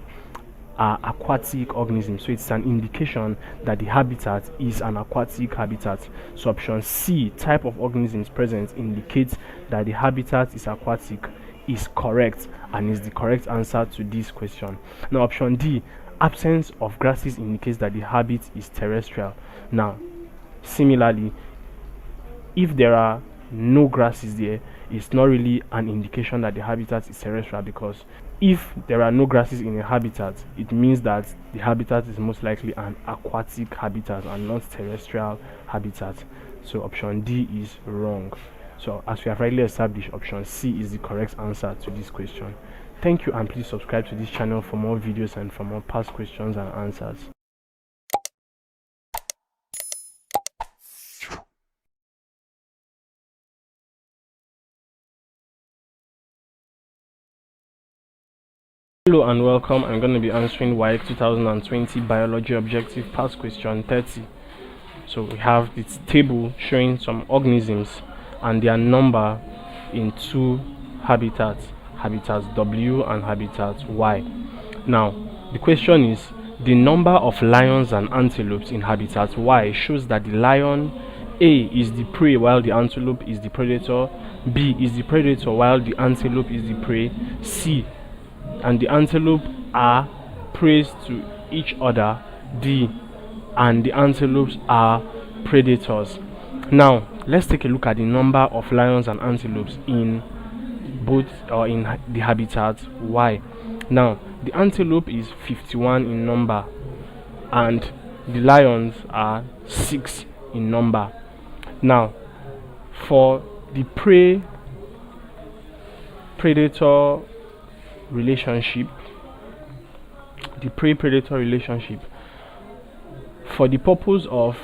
are aquatic organisms. So it's an indication that the habitat is an aquatic habitat. So option C, type of organisms present, indicates that the habitat is aquatic, is correct, and is the correct answer to this question. Now, option D, absence of grasses indicates that the habitat is terrestrial. Now, similarly, if there are no grasses there, it's not really an indication that the habitat is terrestrial, because if there are no grasses in a habitat, it means that the habitat is most likely an aquatic habitat and not terrestrial habitat. So option D is wrong. So as we have rightly established, option C is the correct answer to this question. Thank you, and please subscribe to this channel for more videos and for more past questions and answers. Hello and welcome. I'm going to be answering Waec 2020 Biology Objective Past Question 30. So we have this table showing some organisms and their number in two habitats, habitats W and habitat Y. Now the question is, the number of lions and antelopes in habitat Y shows that the lion A is the prey while the antelope is the predator, B is the predator while the antelope is the prey, C and the antelope are prey to each other, D and the antelopes are predators. Now let's take a look at the number of lions and antelopes in both or in the habitat. Why? Now the antelope is 51 in number and the lions are 6 in number. Now for the prey predator relationship, for the purpose of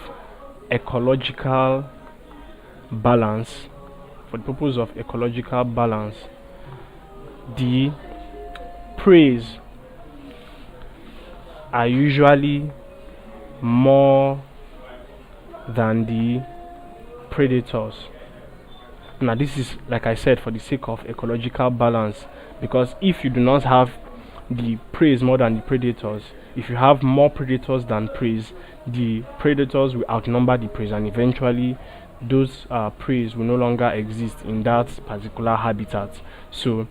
ecological balance, the preys are usually more than the predators. Now this is, like I said, for the sake of ecological balance, because if you do not have the preys more than the predators, if you have more predators than preys, the predators will outnumber the preys, and eventually those preys will no longer exist in that particular habitat. So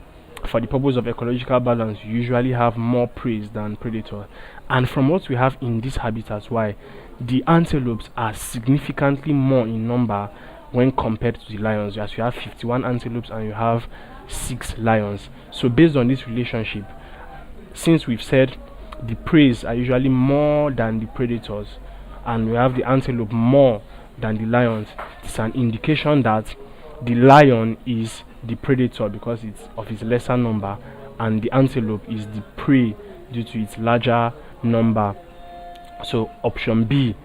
for the purpose of ecological balance, you usually have more preys than predators. And from what we have in this habitat, why the antelopes are significantly more in number when compared to the lions, as you have 51 antelopes and you have 6 lions. So based on this relationship, since we've said the preys are usually more than the predators and we have the antelope more than the lions, it's an indication that the lion is the predator because it's of its lesser number, and the antelope is the prey due to its larger number. So option B,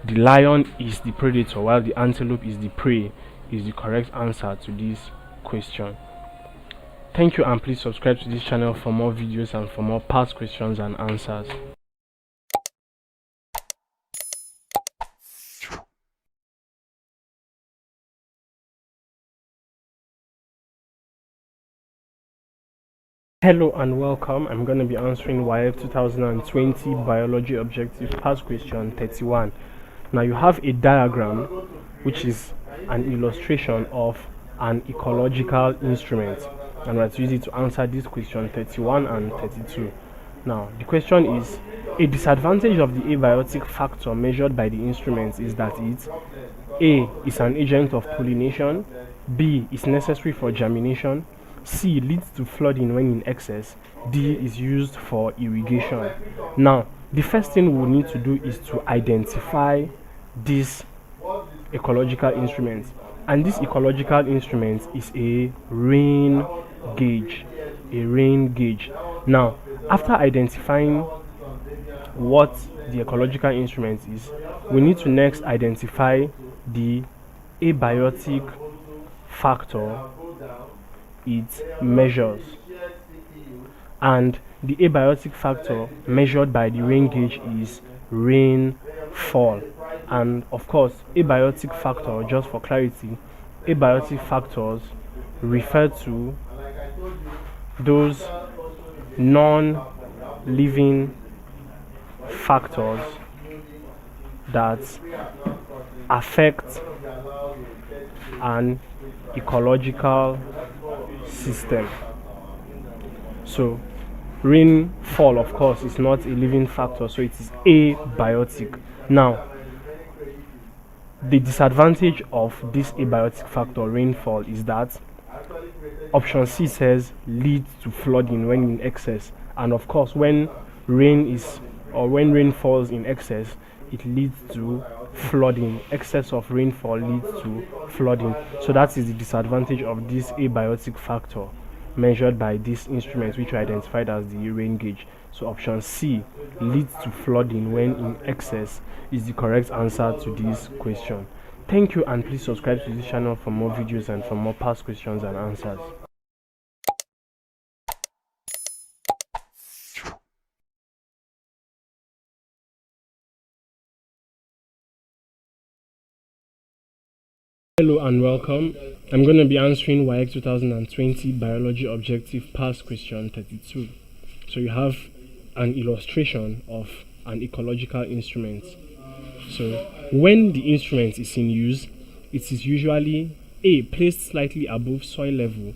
the lion is the predator while the antelope is the prey, is the correct answer to this question. Thank you, and please subscribe to this channel for more videos and for more past questions and answers. Hello and welcome. I'm going to be answering Waec 2020 biology objective past question 31. Now you have a diagram which is an illustration of an ecological instrument, and we're to use it to answer this question 31 and 32. Now the question is, a disadvantage of the abiotic factor measured by the instruments is that it A is an agent of pollination, B is necessary for germination, C leads to flooding when in excess, D is used for irrigation. Now the first thing we need to do is to identify this ecological instrument, and this ecological instrument is a rain gauge. Now after identifying what the ecological instrument is, we need to next identify the abiotic factor it measures, and the abiotic factor measured by the rain gauge is rainfall. And of course, abiotic factor, just for clarity, abiotic factors refer to those non-living factors that affect an ecological system. So rainfall, of course, is not a living factor, so it is abiotic. Now the disadvantage of this abiotic factor, rainfall, is that option C says leads to flooding when in excess, and of course when rain falls in excess, it leads to flooding. Excess of rainfall leads to flooding. So that is the disadvantage of this abiotic factor measured by this instrument, which we identified as the rain gauge. So option C, leads to flooding when in excess, is the correct answer to this question. Thank you, and please subscribe to this channel for more videos and for more past questions and answers. Hello and welcome. I'm going to be answering Waec 2020 biology objective past question 32. So you have an illustration of an ecological instrument. So when the instrument is in use, it is usually A, placed slightly above soil level,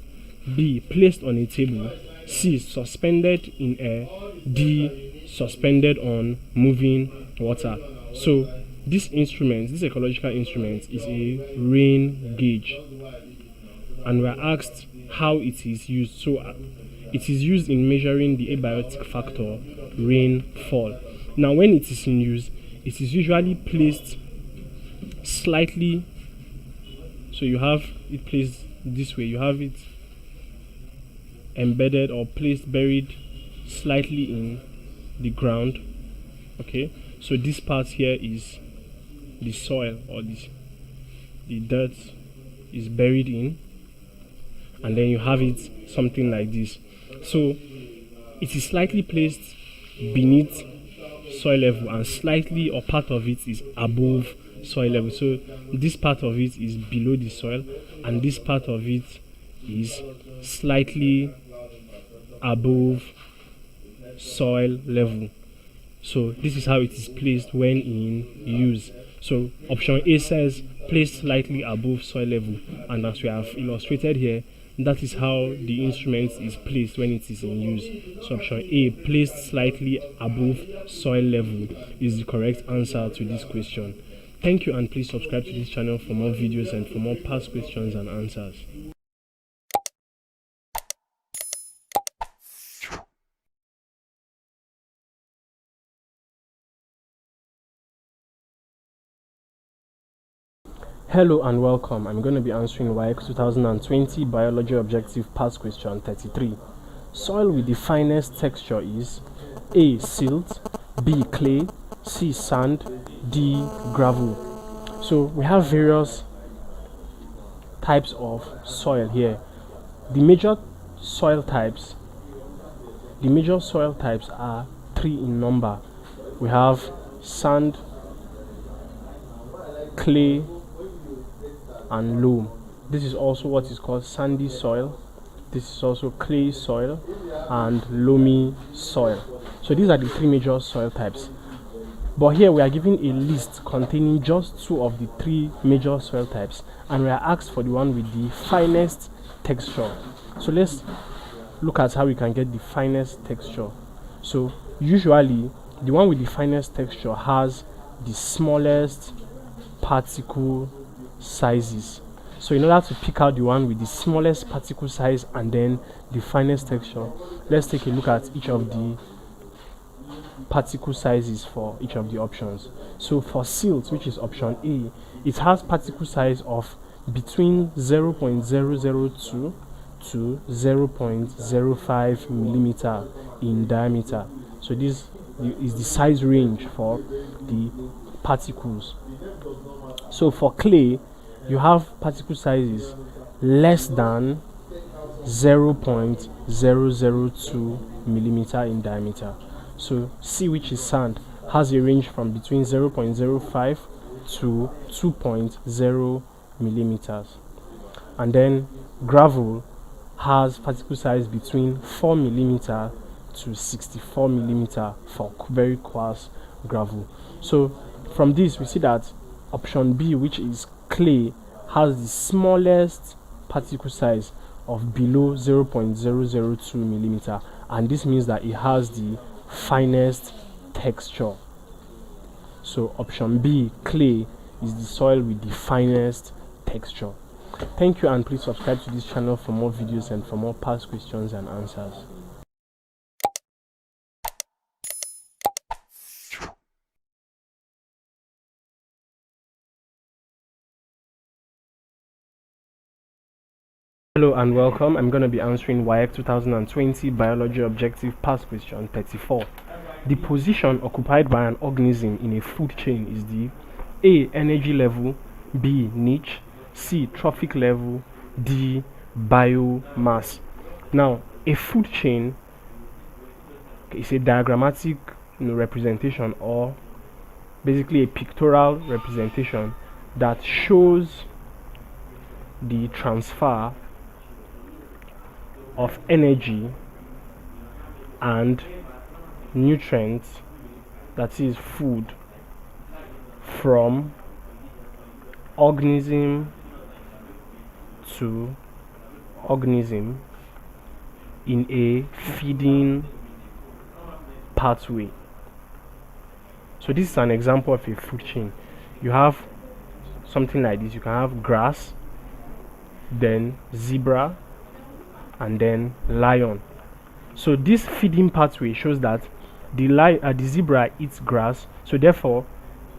B, placed on a table, C, suspended in air, D, suspended on moving water. So this instrument, this ecological instrument, is a rain gauge, and we are asked how it is used. So it is used in measuring the abiotic factor rainfall. Now when it is in use, it is usually placed slightly, so you have it placed this way, you have it embedded or placed, buried slightly in the ground. Okay, so this part here is the soil, or the dirt is buried in, and then you have it something like this. So it is slightly placed beneath soil level, and slightly, or part of it, is above soil level. So this part of it is below the soil, and this part of it is slightly above soil level. So this is how it is placed when in use. So option A says placed slightly above soil level, and as we have illustrated here, that is how the instrument is placed when it is in use. So option A, placed slightly above soil level, is the correct answer to this question. Thank you, and please subscribe to this channel for more videos and for more past questions and answers. Hello and welcome. I'm going to be answering Waec 2020 Biology Objective Past Question 33. Soil with the finest texture is A. Silt, B. Clay, C. Sand, D. Gravel. So we have various types of soil here. The major soil types are 3 in number. We have sand, clay, and loam. This is also what is called sandy soil. This is also clay soil and loamy soil. So these are the 3 major soil types. But here we are given a list containing just 2 of the 3 major soil types, and we are asked for the one with the finest texture. So let's look at how we can get the finest texture. So usually the one with the finest texture has the smallest particle sizes. So in order to pick out the one with the smallest particle size and then the finest texture, let's take a look at each of the particle sizes for each of the options. So for silt, which is option A, it has particle size of between 0.002 to 0.05 millimeter in diameter. So this is the size range for the particles. So for clay, you have particle sizes less than 0.002 millimeter in diameter. So C, which is sand, has a range from between 0.05 to 2.0 millimeters. And then gravel has particle size between 4 millimeter to 64 millimeter for very coarse gravel. So from this we see that option B, which is clay, has the smallest particle size of below 0.002 millimeter, and this means that it has the finest texture. So option B, clay, is the soil with the finest texture. Thank you, and please subscribe to this channel for more videos and for more past questions and answers. Hello and welcome. I'm going to be answering Waec 2020 Biology Objective Past Question 34. The position occupied by an organism in a food chain is the A. Energy level, B. Niche, C. Trophic level, D. Biomass. Now, a food chain is a diagrammatic representation, or basically a pictorial representation that shows the transfer of energy and nutrients, that is food, from organism to organism in a feeding pathway. So this is an example of a food chain. You have something like this. You can have grass, then zebra, and then lion. So this feeding pathway shows that the zebra eats grass, so therefore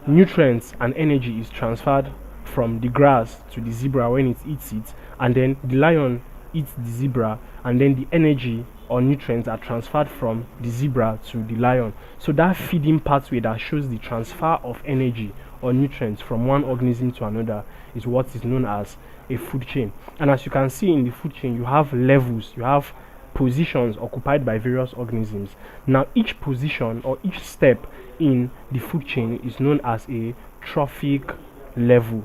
nutrients and energy is transferred from the grass to the zebra when it eats it, and then the lion eats the zebra, and then the energy or nutrients are transferred from the zebra to the lion. So that feeding pathway that shows the transfer of energy or nutrients from one organism to another is what is known as a food chain. And as you can see in the food chain, you have levels, you have positions occupied by various organisms. Now each position or each step in the food chain is known as a trophic level.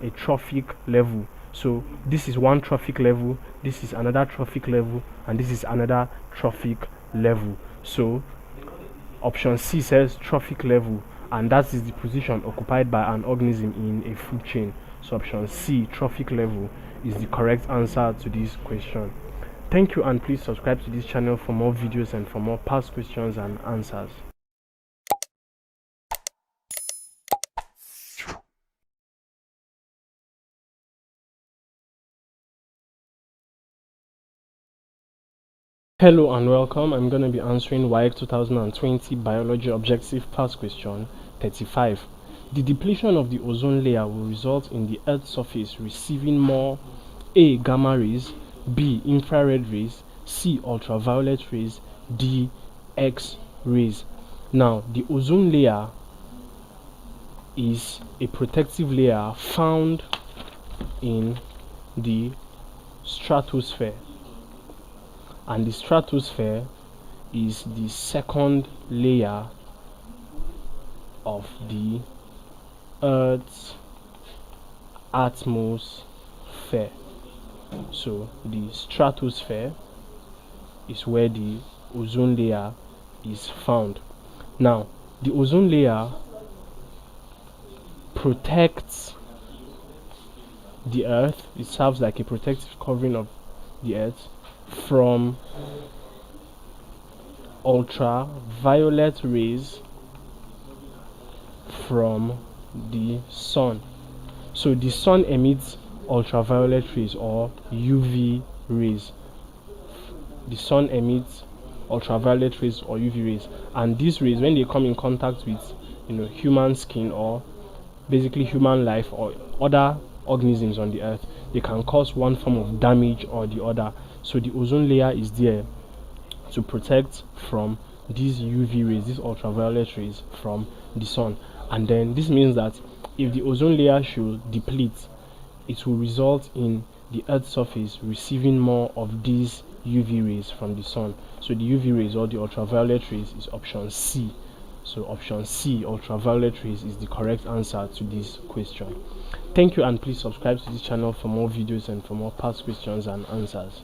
A trophic level. So this is one trophic level, this is another trophic level, and this is another trophic level. So option C says trophic level, and that is the position occupied by an organism in a food chain. So option C, trophic level, is the correct answer to this question. Thank you, and please subscribe to this channel for more videos and for more past questions and answers. Hello and welcome. I'm going to be answering Waec 2020 Biology Objective Past Question 35. The depletion of the ozone layer will result in the Earth's surface receiving more A. Gamma rays, B. Infrared rays, C. Ultraviolet rays, D. X rays. Now, the ozone layer is a protective layer found in the stratosphere, and the stratosphere is the second layer of the Earth's atmosphere. So the stratosphere is where the ozone layer is found. Now, the ozone layer protects the Earth. It serves like a protective covering of the Earth from ultraviolet rays from the sun. So the sun emits ultraviolet rays or UV rays. The sun emits ultraviolet rays or UV rays, and these rays, when they come in contact with human skin or basically human life or other organisms on the Earth, they can cause one form of damage or the other. So the ozone layer is there to protect from these UV rays, these ultraviolet rays from the sun. And then this means that if the ozone layer should deplete, it will result in the Earth's surface receiving more of these UV rays from the sun. So the UV rays or the ultraviolet rays is option C. So option C, ultraviolet rays, is the correct answer to this question. Thank you, and please subscribe to this channel for more videos and for more past questions and answers.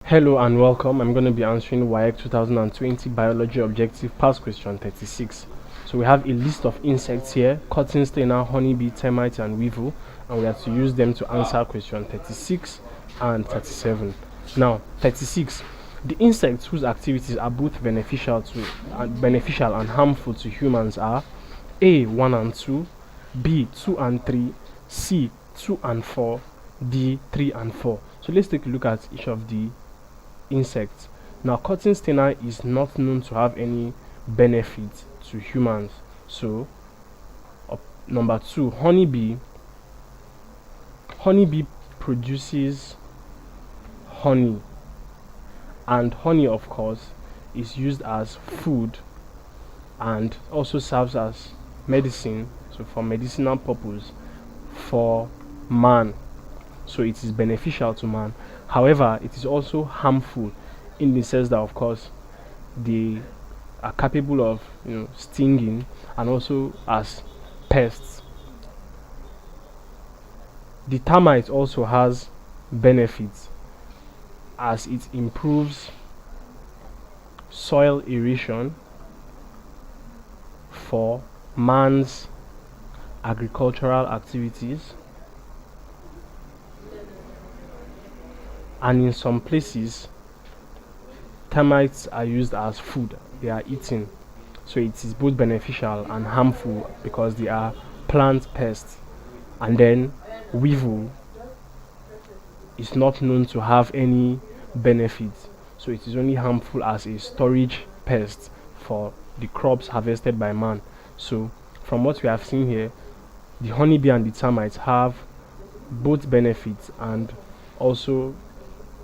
Hello and welcome. I'm going to be answering Waec 2020 Biology Objective Past Question 36. So we have a list of insects here: cotton stainer, honeybee, termite, and weevil, and we have to use them to answer question 36 and 37. Now, 36. The insects whose activities are both beneficial and harmful to humans are A. 1 and 2, B. 2 and 3, C. 2 and 4, D. 3 and 4. So let's take a look at each of the insects. Now, cotton stainer is not known to have any benefit to humans. So number 2, honeybee produces honey, and honey, of course, is used as food and also serves as medicine, so for medicinal purpose for man. So it is beneficial to man. However, it is also harmful in the sense that, of course, they are capable of stinging and also as pests. The termite also has benefits as it improves soil aeration for man's agricultural activities, and in some places termites are used as food. They are eaten, so it is both beneficial and harmful because they are plant pests. And then weevil is not known to have any benefits, so it is only harmful as a storage pest for the crops harvested by man. So from what we have seen here, the honeybee and the termites have both benefits and also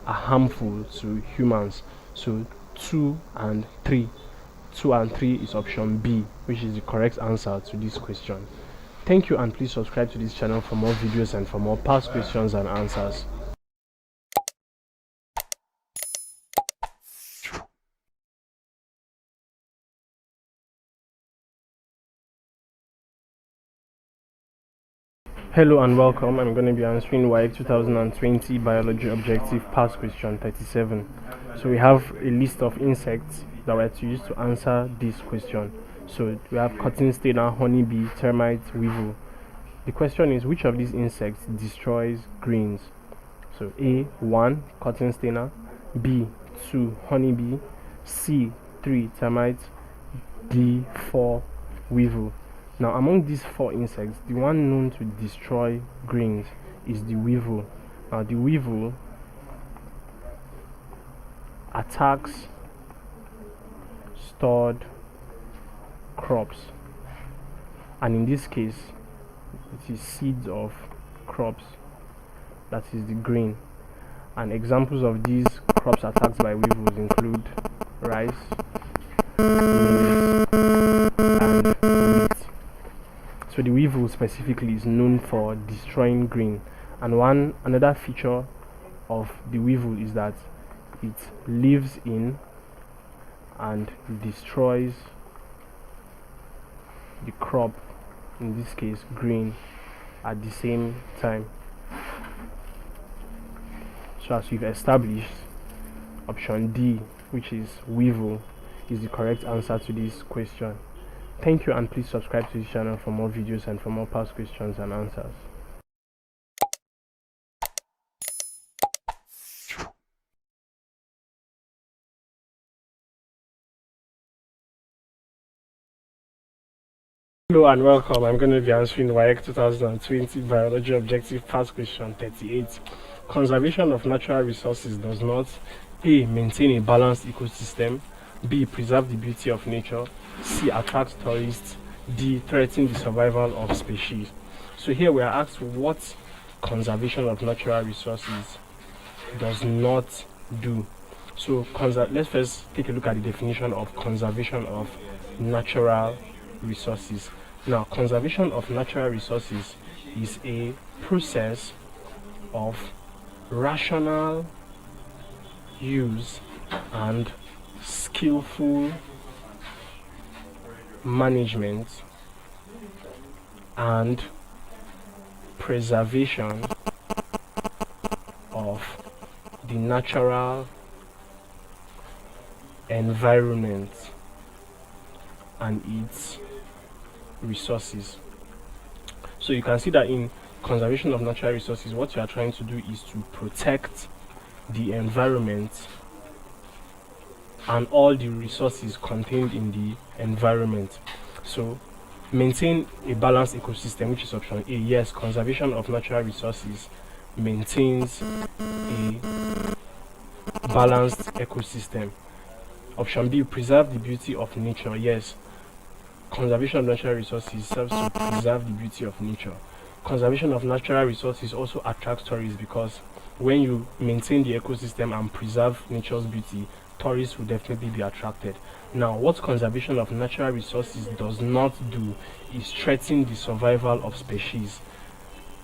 are harmful to humans. So 2 and 3 2 and 3 is option B, which is the correct answer to this question. Thank you, and please subscribe to this channel for more videos and for more past questions and answers. Hello and welcome. I'm going to be answering Waec 2020 Biology Objective Past Question 37. So we have a list of insects that were to use to answer this question. So we have cotton stainer, honeybee, termite, weevil. The question is, which of these insects destroys grains? So A, 1, cotton stainer, B, 2, honeybee, C, 3, termites, D, 4, weevil. Now, among these 4 insects, the one known to destroy grains is the weevil. Now, the weevil attacks stored crops, and in this case, it is seeds of crops, that is the grain. And examples of these crops attacked by weevils include rice, maize, and wheat. So the weevil specifically is known for destroying grain, and another feature of the weevil is that it lives in and destroys the crop, in this case grain, at the same time. So as we've established, option D, which is weevil, is the correct answer to this question. Thank you, and please subscribe to this channel for more videos and for more past questions and answers. Hello and welcome. I'm going to be answering Waec 2020 Biology Objective Past Question 38. Conservation of natural resources does not A. Maintain a balanced ecosystem, B. Preserve the beauty of nature, C. Attract tourists, D. Threaten the survival of species. So here we are asked what conservation of natural resources does not do. So let's first take a look at the definition of conservation of natural resources. Now, conservation of natural resources is a process of rational use and skillful management and preservation of the natural environment and its resources. So you can see that in conservation of natural resources, what you are trying to do is to protect the environment and all the resources contained in the environment. So maintain a balanced ecosystem, which is option A. Yes, conservation of natural resources maintains a balanced ecosystem. Option B. Preserve the beauty of nature. Yes, conservation of natural resources serves to preserve the beauty of nature. Conservation of natural resources also attracts tourists, because when you maintain the ecosystem and preserve nature's beauty, tourists will definitely be attracted. Now, what conservation of natural resources does not do is threaten the survival of species.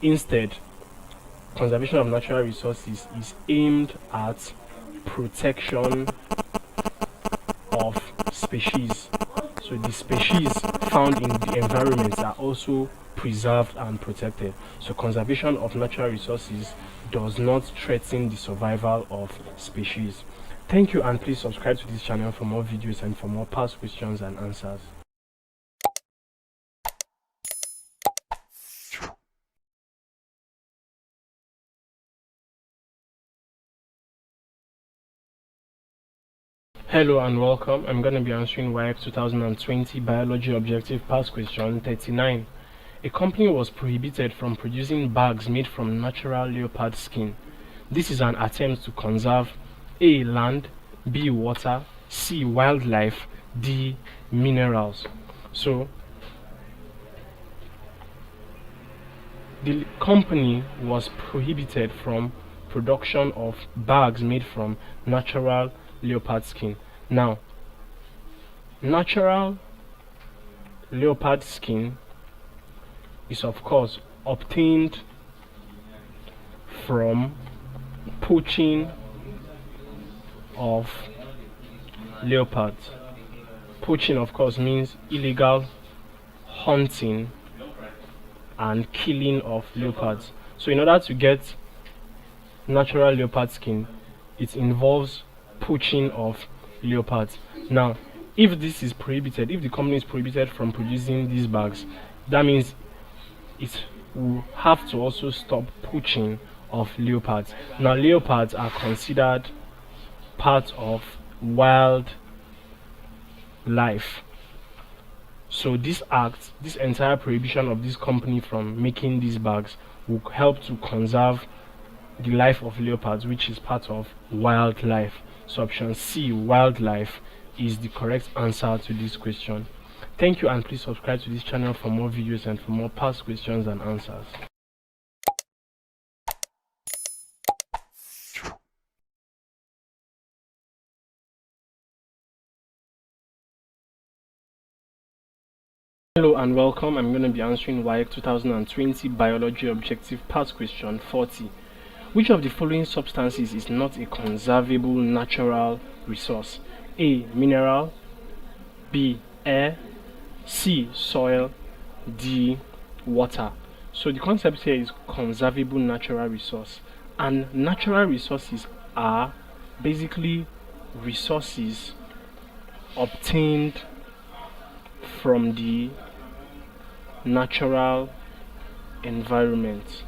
Instead, conservation of natural resources is aimed at protection of species. So the species found in the environment are also preserved and protected. So conservation of natural resources does not threaten the survival of species. Thank you, and please subscribe to this channel for more videos and for more past questions and answers. Hello and welcome. I'm going to be answering Waec 2020 Biology Objective Past Question 39. A company was prohibited from producing bags made from natural leopard skin. This is an attempt to conserve A. Land, B. Water, C. Wildlife, D. Minerals. So, the company was prohibited from production of bags made from natural leopard skin. Now, natural leopard skin is of course obtained from poaching of leopards. Poaching of course means illegal hunting and killing of leopards. So in order to get natural leopard skin, it involves poaching of leopards. Now, if this is prohibited, if the company is prohibited from producing these bags, that means it will have to also stop poaching of leopards. Now, leopards are considered part of wild life. So this act, this entire prohibition of this company from making these bags will help to conserve the life of leopards, which is part of wildlife. So option C, wildlife, is the correct answer to this question. Thank you, and please subscribe to this channel for more videos and for more past questions and answers. Hello and welcome. I'm going to be answering Waec 2020 Biology Objective Past Question 40. Which of the following substances is not a conservable natural resource? A. Mineral, B. Air, C. Soil, D. Water. So the concept here is conservable natural resource, and natural resources are basically resources obtained from the natural environment.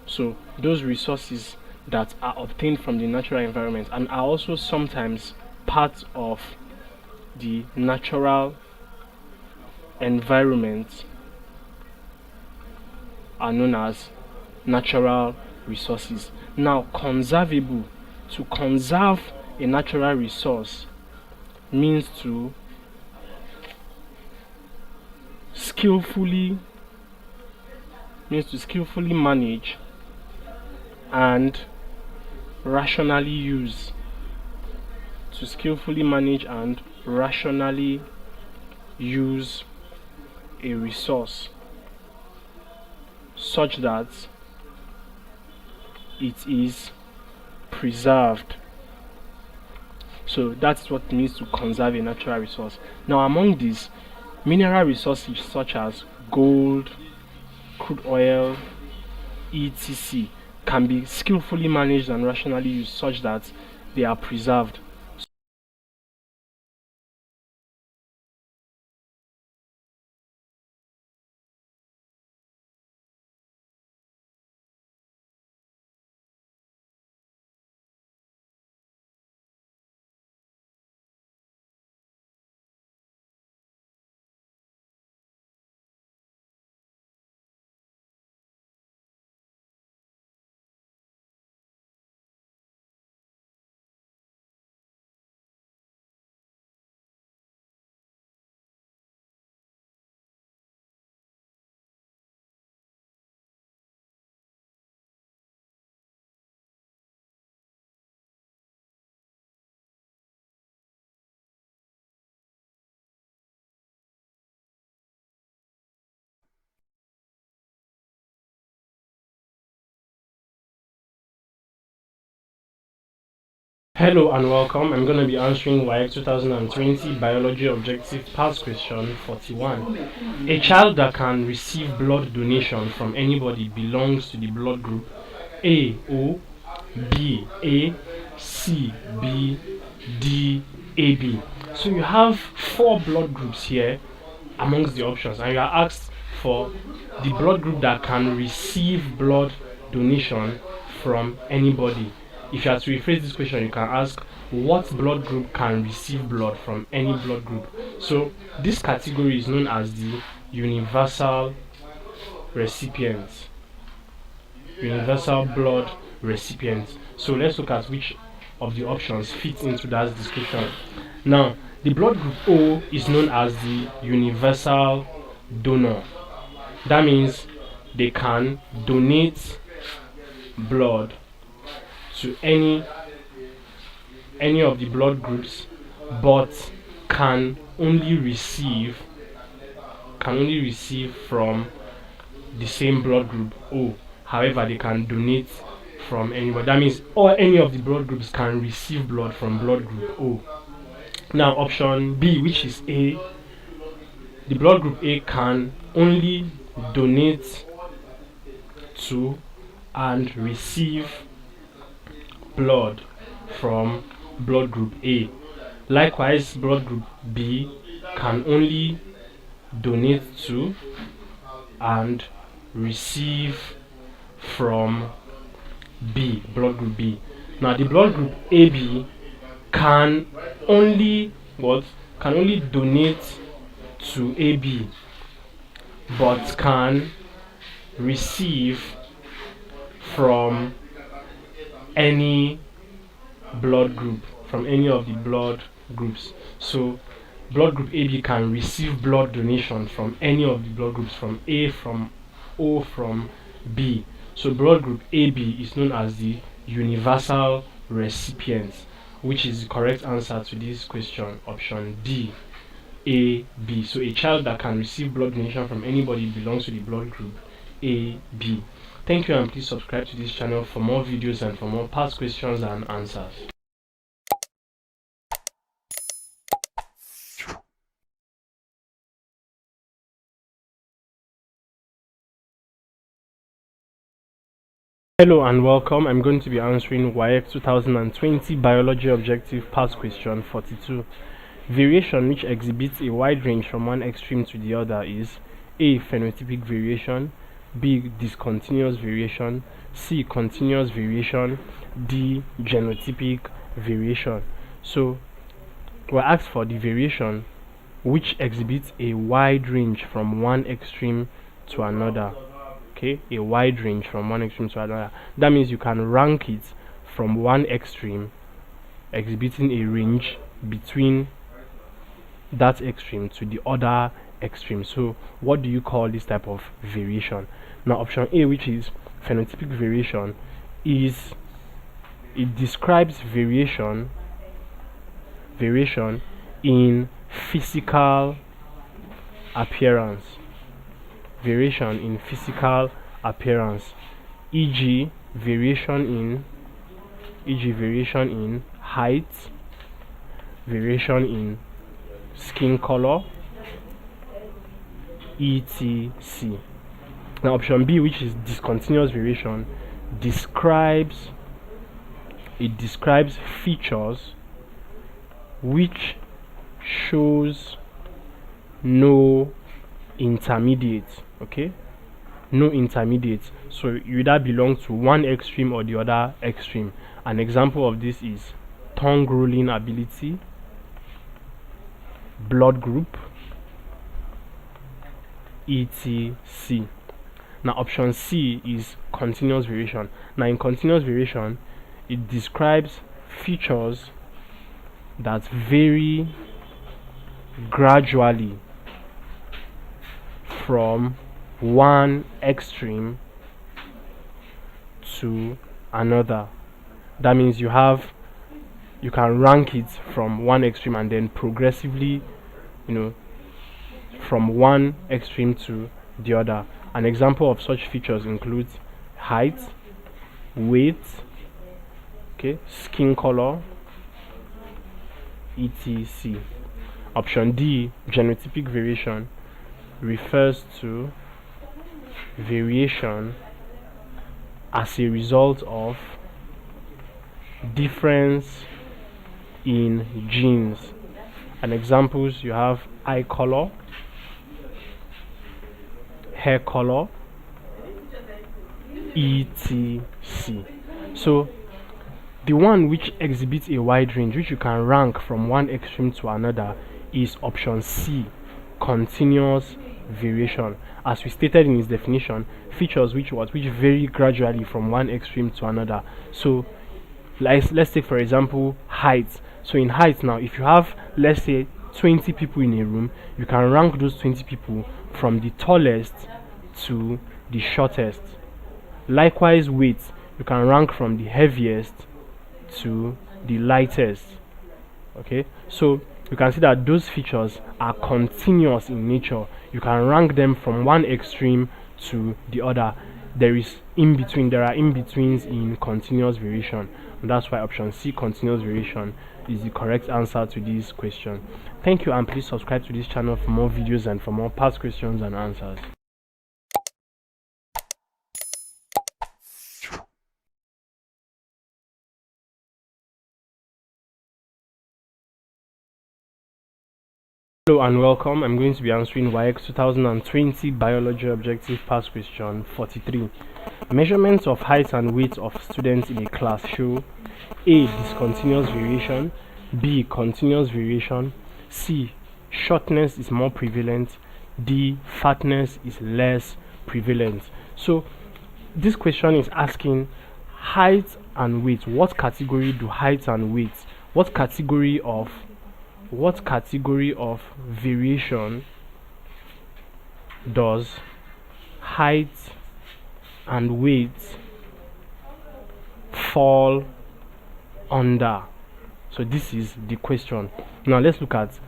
So those resources that are obtained from the natural environment and are also sometimes part of the natural environment are known as natural resources. Now, conservable, to conserve a natural resource means to skillfully manage and rationally use. To skillfully manage and rationally use a resource such that it is preserved. So that's what it means to conserve a natural resource. Now, among these, mineral resources such as gold, crude oil, etc. can be skillfully managed and rationally used such that they are preserved. Hello and welcome. I'm going to be answering Waec 2020 Biology Objective Past Question 41. A child that can receive blood donation from anybody belongs to the blood group A, O, B, A, C, B, D, AB. So you have 4 blood groups here amongst the options, and you are asked for the blood group that can receive blood donation from anybody. if you are to rephrase this question, you can ask, what blood group can receive blood from any blood group? So this category is known as the universal recipient. Universal blood recipient. So let's look at which of the options fits into that description. Now, the blood group O is known as the universal donor. That means they can donate blood to any of the blood groups, but can only receive from the same blood group O. However, they can donate from anybody. That means any of the blood groups can receive blood from blood group O. Now, option B, which is A, the blood group A can only donate to and receive blood from blood group A. Likewise, blood group B can only donate to and receive from B, blood group B. Now, the blood group AB can only donate to AB, but can receive from any blood group, from any of the blood groups. So blood group AB can receive blood donation from any of the blood groups, from A, from O, from B. So blood group AB is known as the universal recipient, which is the correct answer to this question, option D, A, B. So a child that can receive blood donation from anybody belongs to the blood group A, B. Thank you, and please subscribe to this channel for more videos and for more past questions and answers. Hello and welcome. I'm going to be answering Waec 2020 Biology Objective Past Question 42. Variation which exhibits a wide range from one extreme to the other is A. Phenotypic variation, B. Discontinuous variation, C. Continuous variation, D. Genotypic variation. So we're asked for the variation which exhibits a wide range from one extreme to another. Okay, a wide range from one extreme to another. That means you can rank it from one extreme, exhibiting a range between that extreme to the other extreme. So what do you call this type of variation? Now, option A, which is phenotypic variation, it describes variation in physical appearance. Variation in physical appearance, e.g. variation in height, variation in skin color, etc. Now, option B, which is discontinuous variation, describes features which shows no intermediate. Okay, no intermediate. So you either belong to one extreme or the other extreme. An example of this is tongue rolling ability, blood group, etc. Now, option C is continuous variation. Now, in continuous variation, it describes features that vary gradually from one extreme to another. That means you can rank it from one extreme and then progressively, from one extreme to the other. An example of such features includes height, weight, okay, skin color, etc. Option D, genotypic variation, refers to variation as a result of difference in genes. And examples, you have eye color, hair color, etc. So The one which exhibits a wide range, which you can rank from one extreme to another, is option C, continuous variation. As we stated in its definition, features which vary gradually from one extreme to another. So let's take for example height. So in height now, if you have, let's say, 20 people in a room, you can rank those 20 people from the tallest to the shortest. Likewise, weight, you can rank from the heaviest to the lightest. Okay, so you can see that those features are continuous in nature. You can rank them from one extreme to the other. There are in-betweens in continuous variation, and that's why option C, continuous variation, is the correct answer to this question. Thank you, and please subscribe to this channel for more videos and for more past questions and answers. Hello and welcome. I'm going to be answering Waec 2020 Biology Objective Past Question 43. Measurements of height and weight of students in a class show A. Discontinuous variation, B. Continuous variation, C. Shortness is more prevalent, D. Fatness is less prevalent. So this question is asking height and weight. What category do height and weight, what category of variation does height and weight fall under? So this is the question. Now let's look at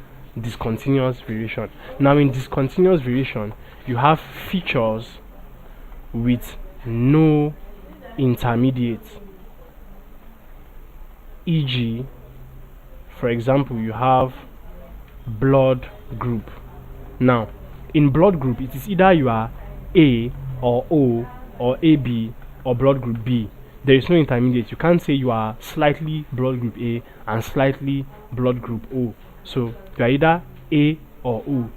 discontinuous variation. Now in discontinuous variation, you have features with no intermediate, e.g., for example, you have blood group. Now in blood group, it is either you are A or O or AB or blood group B. There is no intermediate. You can't say you are slightly blood group A and slightly blood group O. So you are either A or O.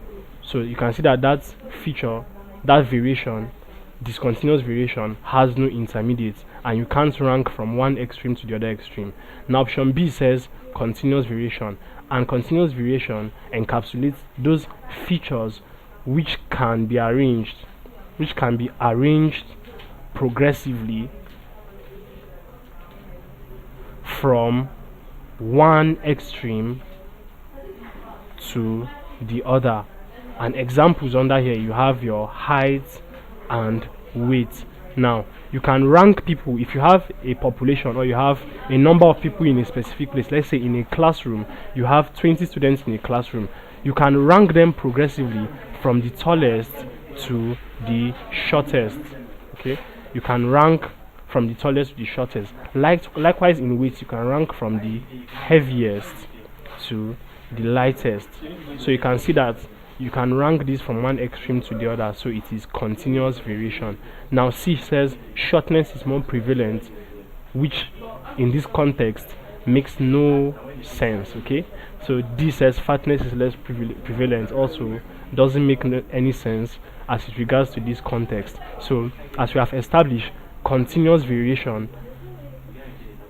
So you can see that feature, that variation, discontinuous variation, has no intermediate, and you can't rank from one extreme to the other extreme. Now option B says continuous variation, and continuous variation encapsulates those features which can be arranged progressively from one extreme to the other. And examples under here, you have your height and weight. Now you can rank people. If you have a population or you have a number of people in a specific place, let's say in a classroom you have 20 students in a classroom, you can rank them progressively from the tallest to the shortest. Okay, you can rank from the tallest to the shortest. Likewise in weight, you can rank from the heaviest to the lightest. So you can see that you can rank this from one extreme to the other, so it is continuous variation. Now C says shortness is more prevalent, which in this context makes no sense. Okay, so D says fatness is less prevalent, also doesn't make any sense as it regards to this context. So as we have established, continuous variation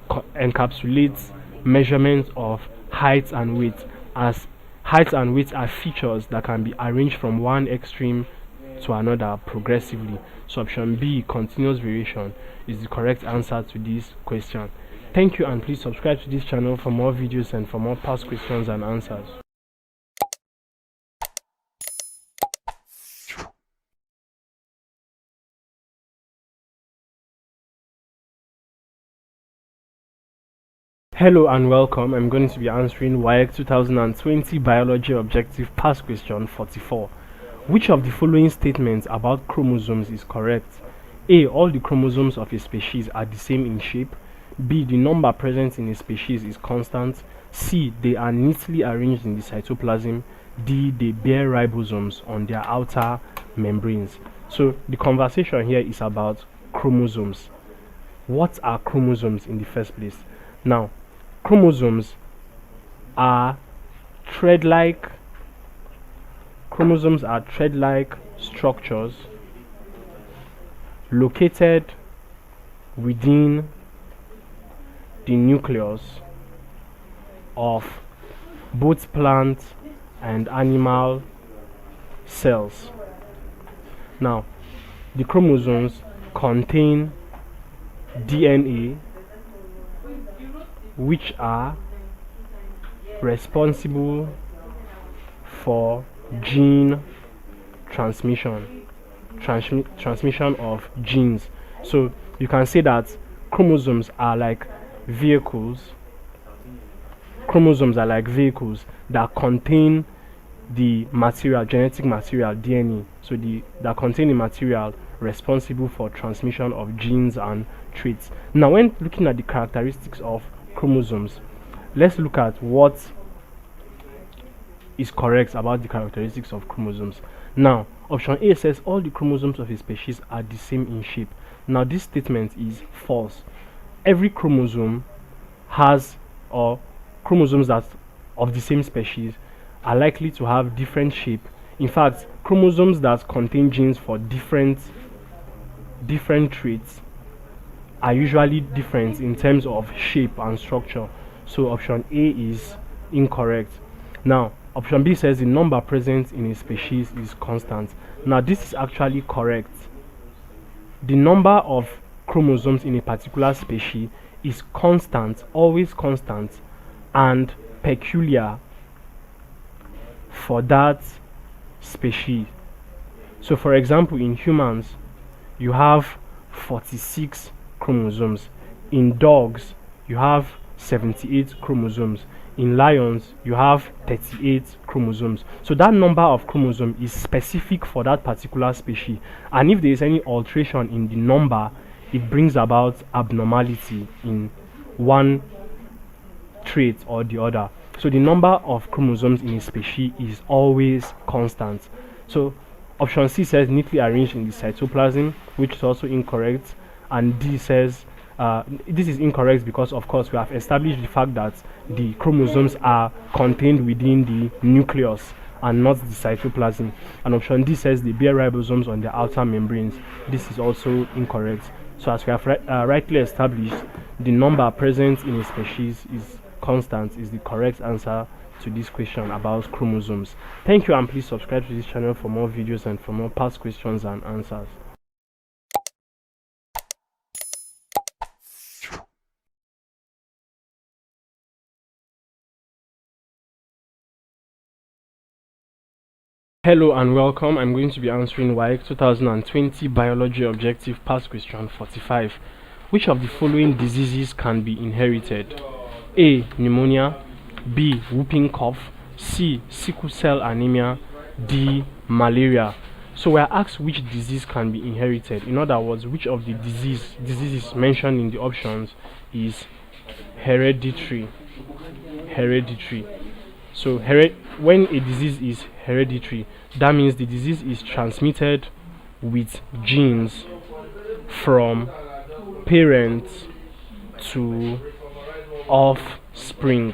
encapsulates measurements of height and weight, as height and weight are features that can be arranged from one extreme to another progressively. So option B, continuous variation, is the correct answer to this question. Thank you, and please subscribe to this channel for more videos and for more past questions and answers. Hello and welcome. I'm going to be answering Waec 2020 Biology Objective Past Question 44. Which of the following statements about chromosomes is correct? A. All the chromosomes of a species are the same in shape. B. The number present in a species is constant. C. They are neatly arranged in the cytoplasm. D. They bear ribosomes on their outer membranes. So the conversation here is about chromosomes. What are chromosomes in the first place? Now, chromosomes are thread-like structures located within the nucleus of both plant and animal cells. Now, the chromosomes contain DNA, which are responsible for gene transmission of genes. So you can say that chromosomes are like vehicles that contain the material, genetic material, DNA. So that contain the material responsible for transmission of genes and traits. Now, when looking at the characteristics of chromosomes, let's look at what is correct about the characteristics of chromosomes. Now, option A says all the chromosomes of a species are the same in shape. Now, this statement is false. Every chromosome has, or chromosomes that of the same species are likely to have different shape. In fact, chromosomes that contain genes for different traits are usually different in terms of shape and structure. So option A is incorrect. Now, option B says the number present in a species is constant. Now, this is actually correct. The number of chromosomes in a particular species is constant, always constant, and peculiar for that species. So, for example, in humans, you have 46 chromosomes. In dogs, you have 78 chromosomes. In lions, you have 38 chromosomes. So that number of chromosomes is specific for that particular species, and if there is any alteration in the number, it brings about abnormality in one trait or the other. So the number of chromosomes in a species is always constant. So option C says neatly arranged in the cytoplasm, which is also incorrect, and D says this is incorrect because, of course, we have established the fact that the chromosomes are contained within the nucleus and not the cytoplasm. And option D says they bear ribosomes on their outer membranes. This is also incorrect. So as we have rightly established, the number present in a species is constant is the correct answer to this question about chromosomes. Thank you, and please subscribe to this channel for more videos and for more past questions and answers. Hello and welcome. I'm going to be answering Waec 2020 Biology Objective Past Question 45. Which of the following diseases can be inherited? A. Pneumonia. B. Whooping cough. C. Sickle cell anemia. D. Malaria. So we are asked which disease can be inherited. In other words, which of the diseases mentioned in the options is hereditary. So when a disease is hereditary, that means the disease is transmitted with genes from parents to offspring.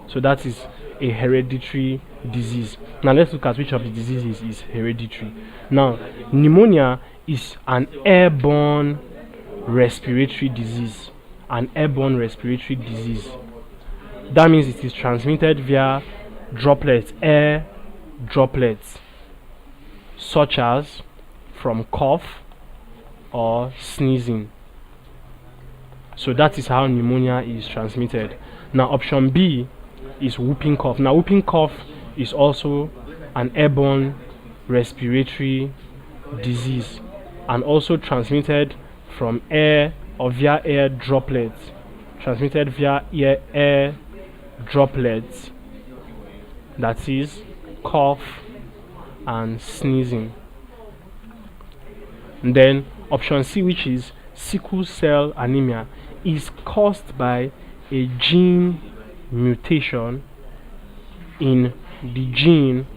So that is a hereditary disease. Now let's look at which of the diseases is hereditary. Now, pneumonia is an airborne respiratory disease. That means it is transmitted via droplets, air droplets, such as from cough or sneezing. So that is how pneumonia is transmitted. Now option B is whooping cough. Now whooping cough is also an airborne respiratory disease and also transmitted from air or via air droplets. Transmitted via air droplets, that is cough and sneezing. And then option C, which is sickle cell anemia, is caused by a gene mutation in the gene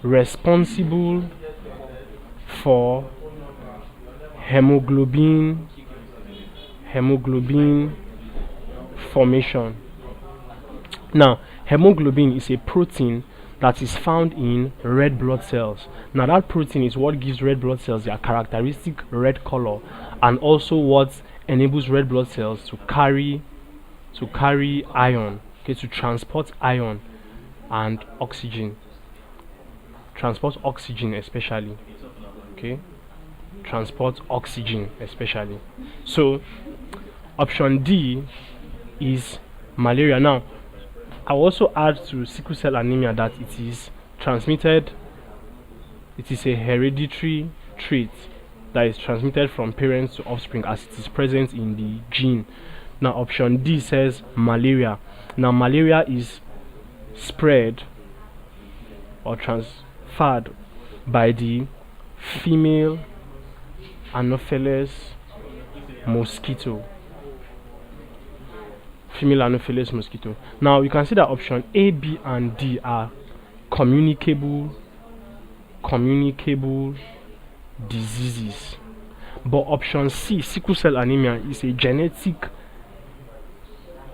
responsible for hemoglobin formation. Now, hemoglobin is a protein that is found in red blood cells. Now, that protein is what gives red blood cells their characteristic red color and also what enables red blood cells to carry iron, okay, to transport iron and oxygen, transport oxygen especially, okay, transport oxygen especially. So option D is malaria. Now I will also add to sickle cell anemia that it is transmitted, it is a hereditary trait that is transmitted from parents to offspring as it is present in the gene. Now option D says malaria. Now malaria is spread or transferred by the female Anopheles mosquito. Female Anopheles mosquito. Now you can see that option A, B and D are communicable diseases, but option C, sickle cell anemia, is a genetic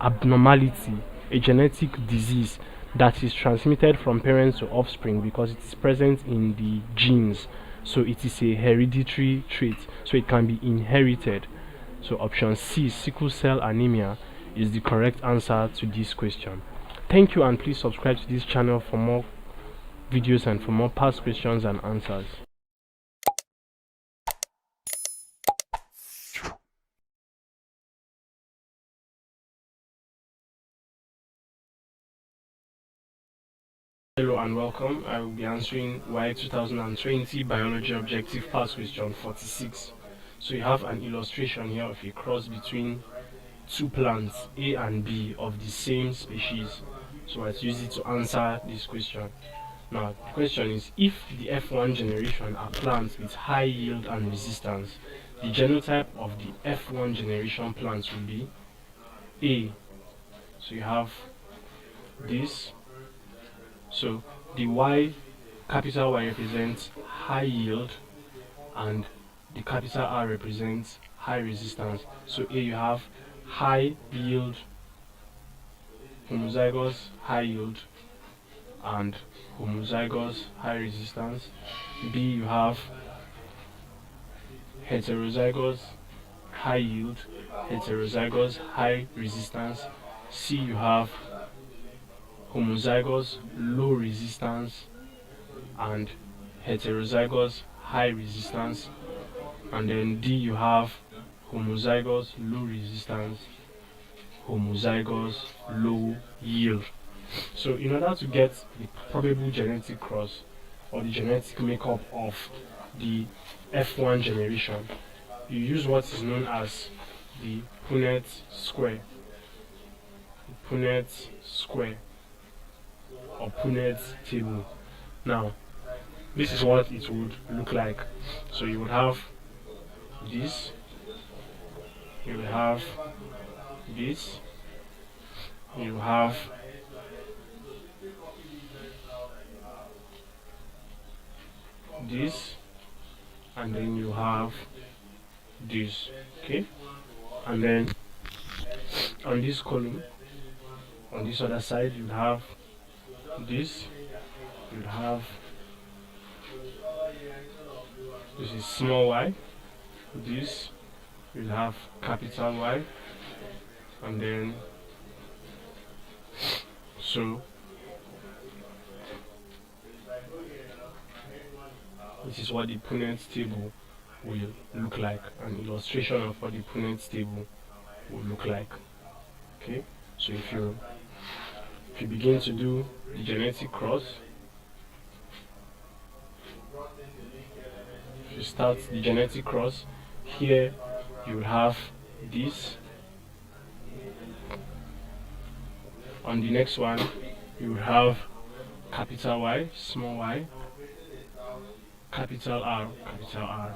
abnormality, a genetic disease that is transmitted from parents to offspring because it is present in the genes. So it is a hereditary trait, so it can be inherited. So option C, sickle cell anemia, is the correct answer to this question. Thank you, and please subscribe to this channel for more videos and for more past questions and answers. Hello and welcome. I will be answering Waec 2020 Biology Objective Past Question 46. So you have an illustration here of a cross between two plants, A and B, of the same species. So let's use it to answer this question. Now the question is, if the F1 generation are plants with high yield and resistance, the genotype of the F1 generation plants will be A. So you have this. So the Y, capital Y, represents high yield and the capital R represents high resistance. So A, you have high yield, homozygous high yield and homozygous high resistance. B, you have heterozygous high yield, heterozygous high resistance. C, you have homozygous low resistance and heterozygous high resistance. And then D, you have homozygous low resistance, homozygous low yield. So in order to get the probable genetic cross or the genetic makeup of the F1 generation, you use what is known as the Punnett square. Punnett square or Punnett table. Now this is what it would look like. So you would have this, you will have this, you have this, and then you have this, okay? And then on this column, on this other side, you have this, you have this is small y, this will have capital Y, and then so this is what the Punnett table will look like, an illustration of what the Punnett table will look like. Okay, so if you begin to do the genetic cross, if you start the genetic cross, here you will have this. On the next one, you will have capital Y, small y, capital R, capital R.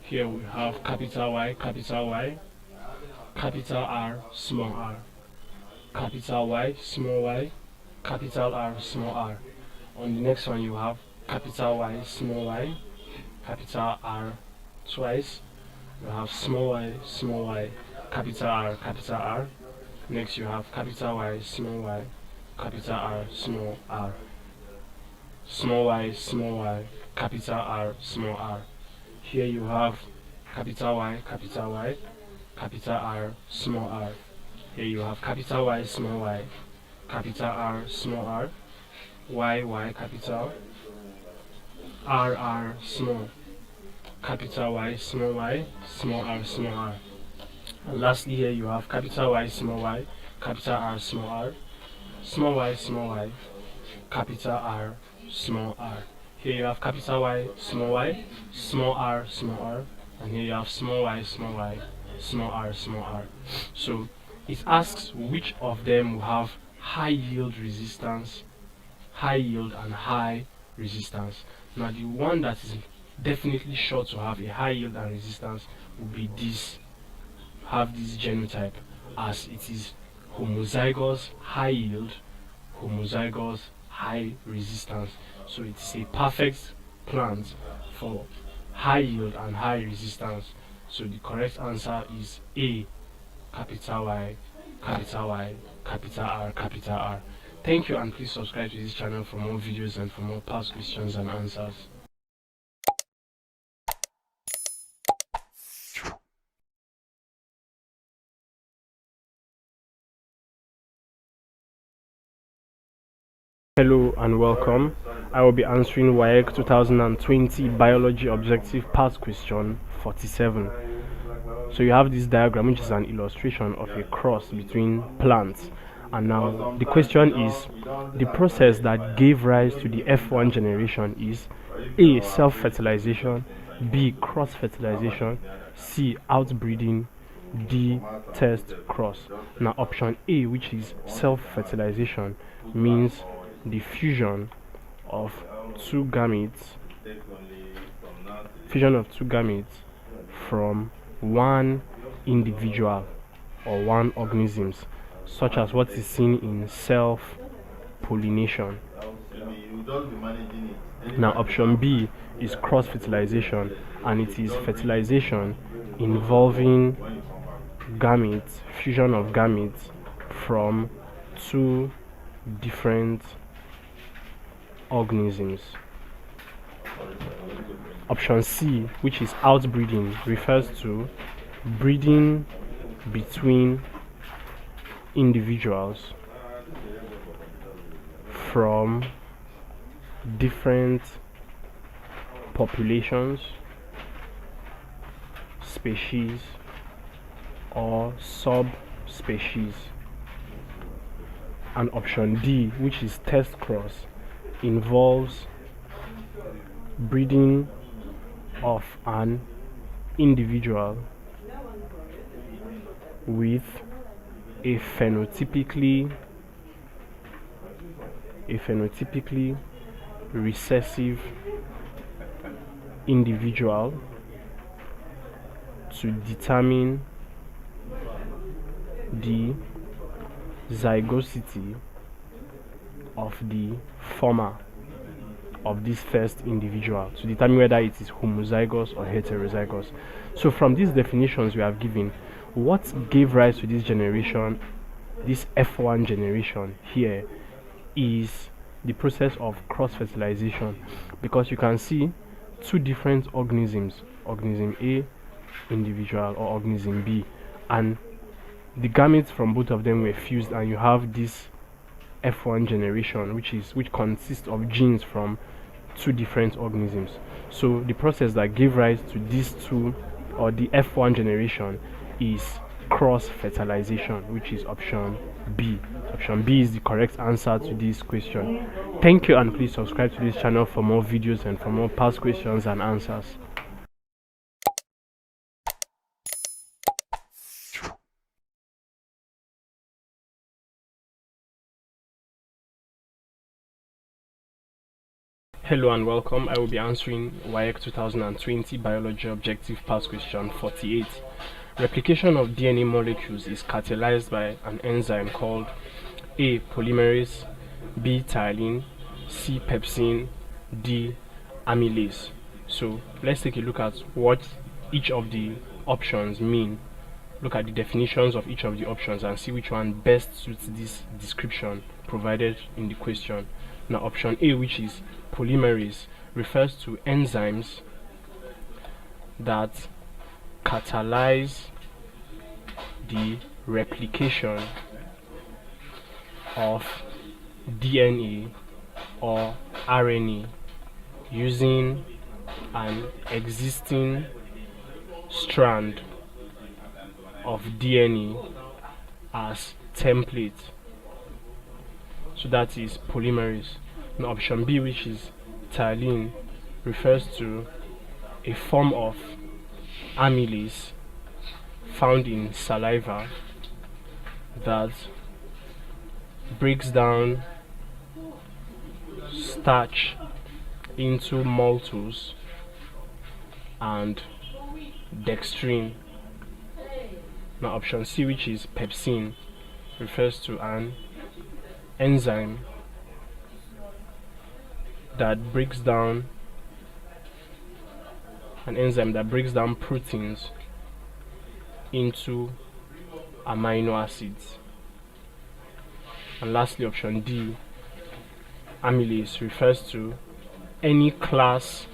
Here we have capital Y, capital Y, capital R, small r, capital Y, small y, capital R, small r. On the next one, you have capital Y, small y, capital R twice. You have small y, capital R, capital R. Next you have capital Y, capital R, small r. Small y, capital R, small r. Here you have capital Y, capital R, small r. Here you have capital Y, small y, capital R, small r, y, capital, r, small, capital Y, small r, small r. And lastly, here you have capital Y, small y, capital R, small y, capital R, small r. Here you have capital Y, small r, and here you have small y, small r. So it asks which of them will have high yield resistance, high yield and high resistance. Now the one that is definitely sure to have a high yield and resistance will be this, have this genotype, as it is homozygous high yield, homozygous high resistance. So it's a perfect plant for high yield and high resistance. So the correct answer is A, capital Y, capital R, capital R. Thank you, and please subscribe to this channel for more videos and for more past questions and answers. Hello and welcome. I will be answering Waec 2020 Biology Objective Past Question 47. So you have this diagram, which is an illustration of a cross between plants. And now the question is, the process that gave rise to the F1 generation is A, self-fertilization, B, cross-fertilization, C, outbreeding, D, test cross. Now option A, which is self-fertilization, means the fusion of two gametes from one individual or one organisms, such as what is seen in self-pollination. Now option B is cross-fertilization, and it is fertilization involving gametes, fusion of gametes from two different organisms. Option C, which is outbreeding, refers to breeding between individuals from different populations, species, or subspecies. And option D, which is test cross, involves breeding of an individual with a phenotypically recessive individual to determine the zygosity of the former of this first individual, to determine whether it is homozygous or heterozygous. So from these definitions we have given, what gave rise to this generation, this F1 generation here, is the process of cross-fertilization, because you can see two different organisms, organism A individual or organism B, and the gametes from both of them were fused, and you have this F1 generation, which consists of genes from two different organisms. So the process that gave rise to these two, or the F1 generation, is cross-fertilization, which is option B. Option B is the correct answer to this question. Thank you, and please subscribe to this channel for more videos and for more past questions and answers. Hello and welcome. I will be answering Waec 2020 Biology Objective Past Question 48. Replication of DNA molecules is catalyzed by an enzyme called A, polymerase, B, thylene, C, pepsin, D, amylase. So let's take a look at what each of the options mean. Look at the definitions of each of the options and see which one best suits this description provided in the question. Now option A, which is polymerase, refers to enzymes that catalyze the replication of DNA or RNA using an existing strand of DNA as template. So that is polymerase. Now option B, which is ptyalin, refers to a form of amylase found in saliva that breaks down starch into maltose and dextrin. Now option C, which is pepsin, refers to an enzyme that breaks down proteins into amino acids. And lastly, option D, amylase, refers to any class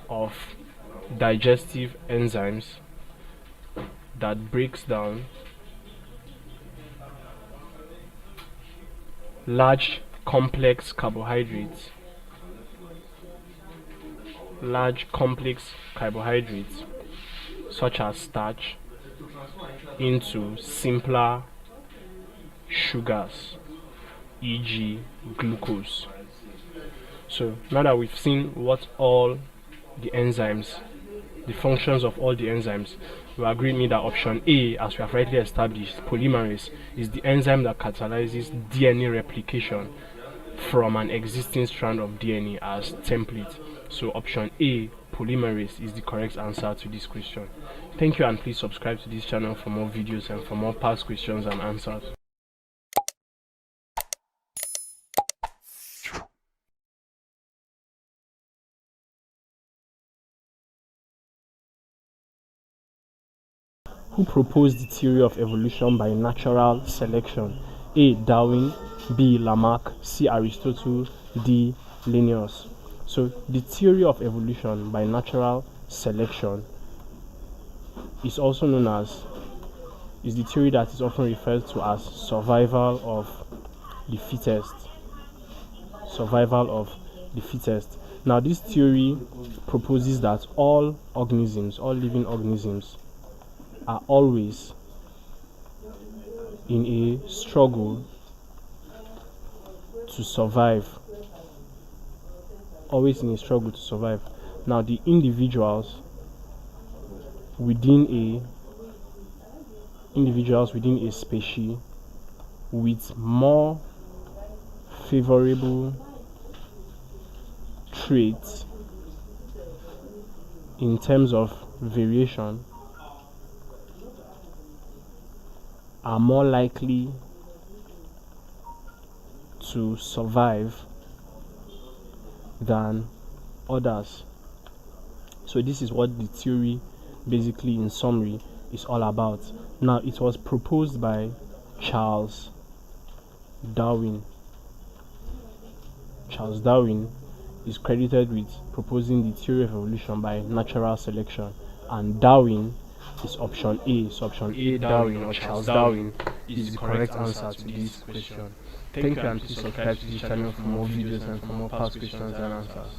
of digestive enzymes that breaks down large complex carbohydrates such as starch into simpler sugars, e.g. glucose. So now that we've seen what all the enzymes, the functions of all the enzymes, you agree with me that option A, as we have rightly established, polymerase, is the enzyme that catalyzes DNA replication from an existing strand of DNA as template. So option A, polymerase, is the correct answer to this question. Thank you, and please subscribe to this channel for more videos and for more past questions and answers. Who proposed the theory of evolution by natural selection? A. Darwin, B. Lamarck, C. Aristotle, D. Linnaeus. So the theory of evolution by natural selection is also known as, is the theory that is often referred to as survival of the fittest. Now this theory proposes that all living organisms are always in a struggle to survive. Now the individuals within a species with more favorable traits in terms of variation are more likely to survive than others. So this is what the theory basically in summary is all about. Now it was proposed by Charles Darwin. Charles Darwin is credited with proposing the theory of evolution by natural selection, and Darwin is option A. So option A, Darwin or Charles Darwin, is the correct answer to this question. Thank you, and please subscribe to this channel for more videos and for more past questions and answers.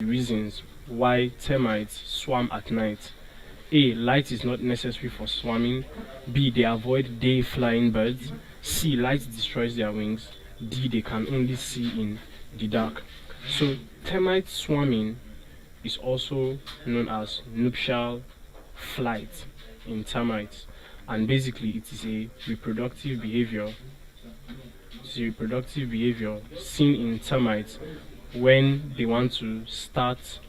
Reasons why termites swarm at night. A. Light is not necessary for swarming. B. They avoid day-flying birds. C. Light destroys their wings. D. They can only see in the dark. So termite swarming is also known as nuptial flight in termites, and basically it is a reproductive behavior. Seen in termites when they want to start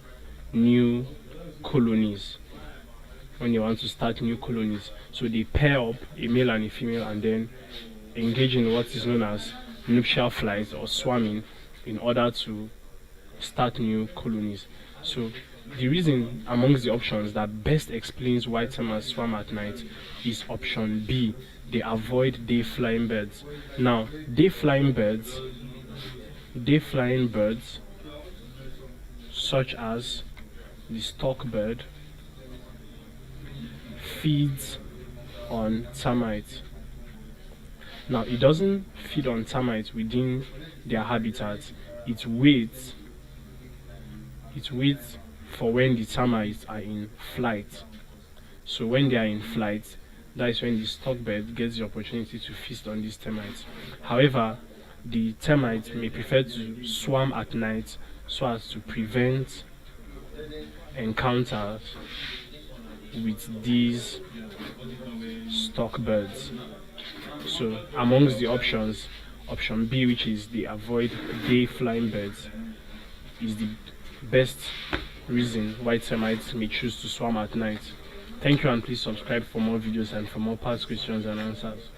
new colonies. So they pair up a male and a female and then engage in what is known as nuptial flight or swarming in order to start new colonies. So The reason amongst the options that best explains why termites swarm at night is option B. They avoid day-flying birds. Now, day-flying birds such as the stork bird feeds on termites. Now, it doesn't feed on termites within their habitat. It waits for when the termites are in flight. So when they are in flight, that is when the stork bird gets the opportunity to feast on these termites. However, the termites may prefer to swarm at night so as to prevent encounters with these stork birds. So amongst the options, option B, which is they avoid day-flying birds, is the best reason why termites may choose to swarm at night. Thank you, and please subscribe for more videos and for more past questions and answers.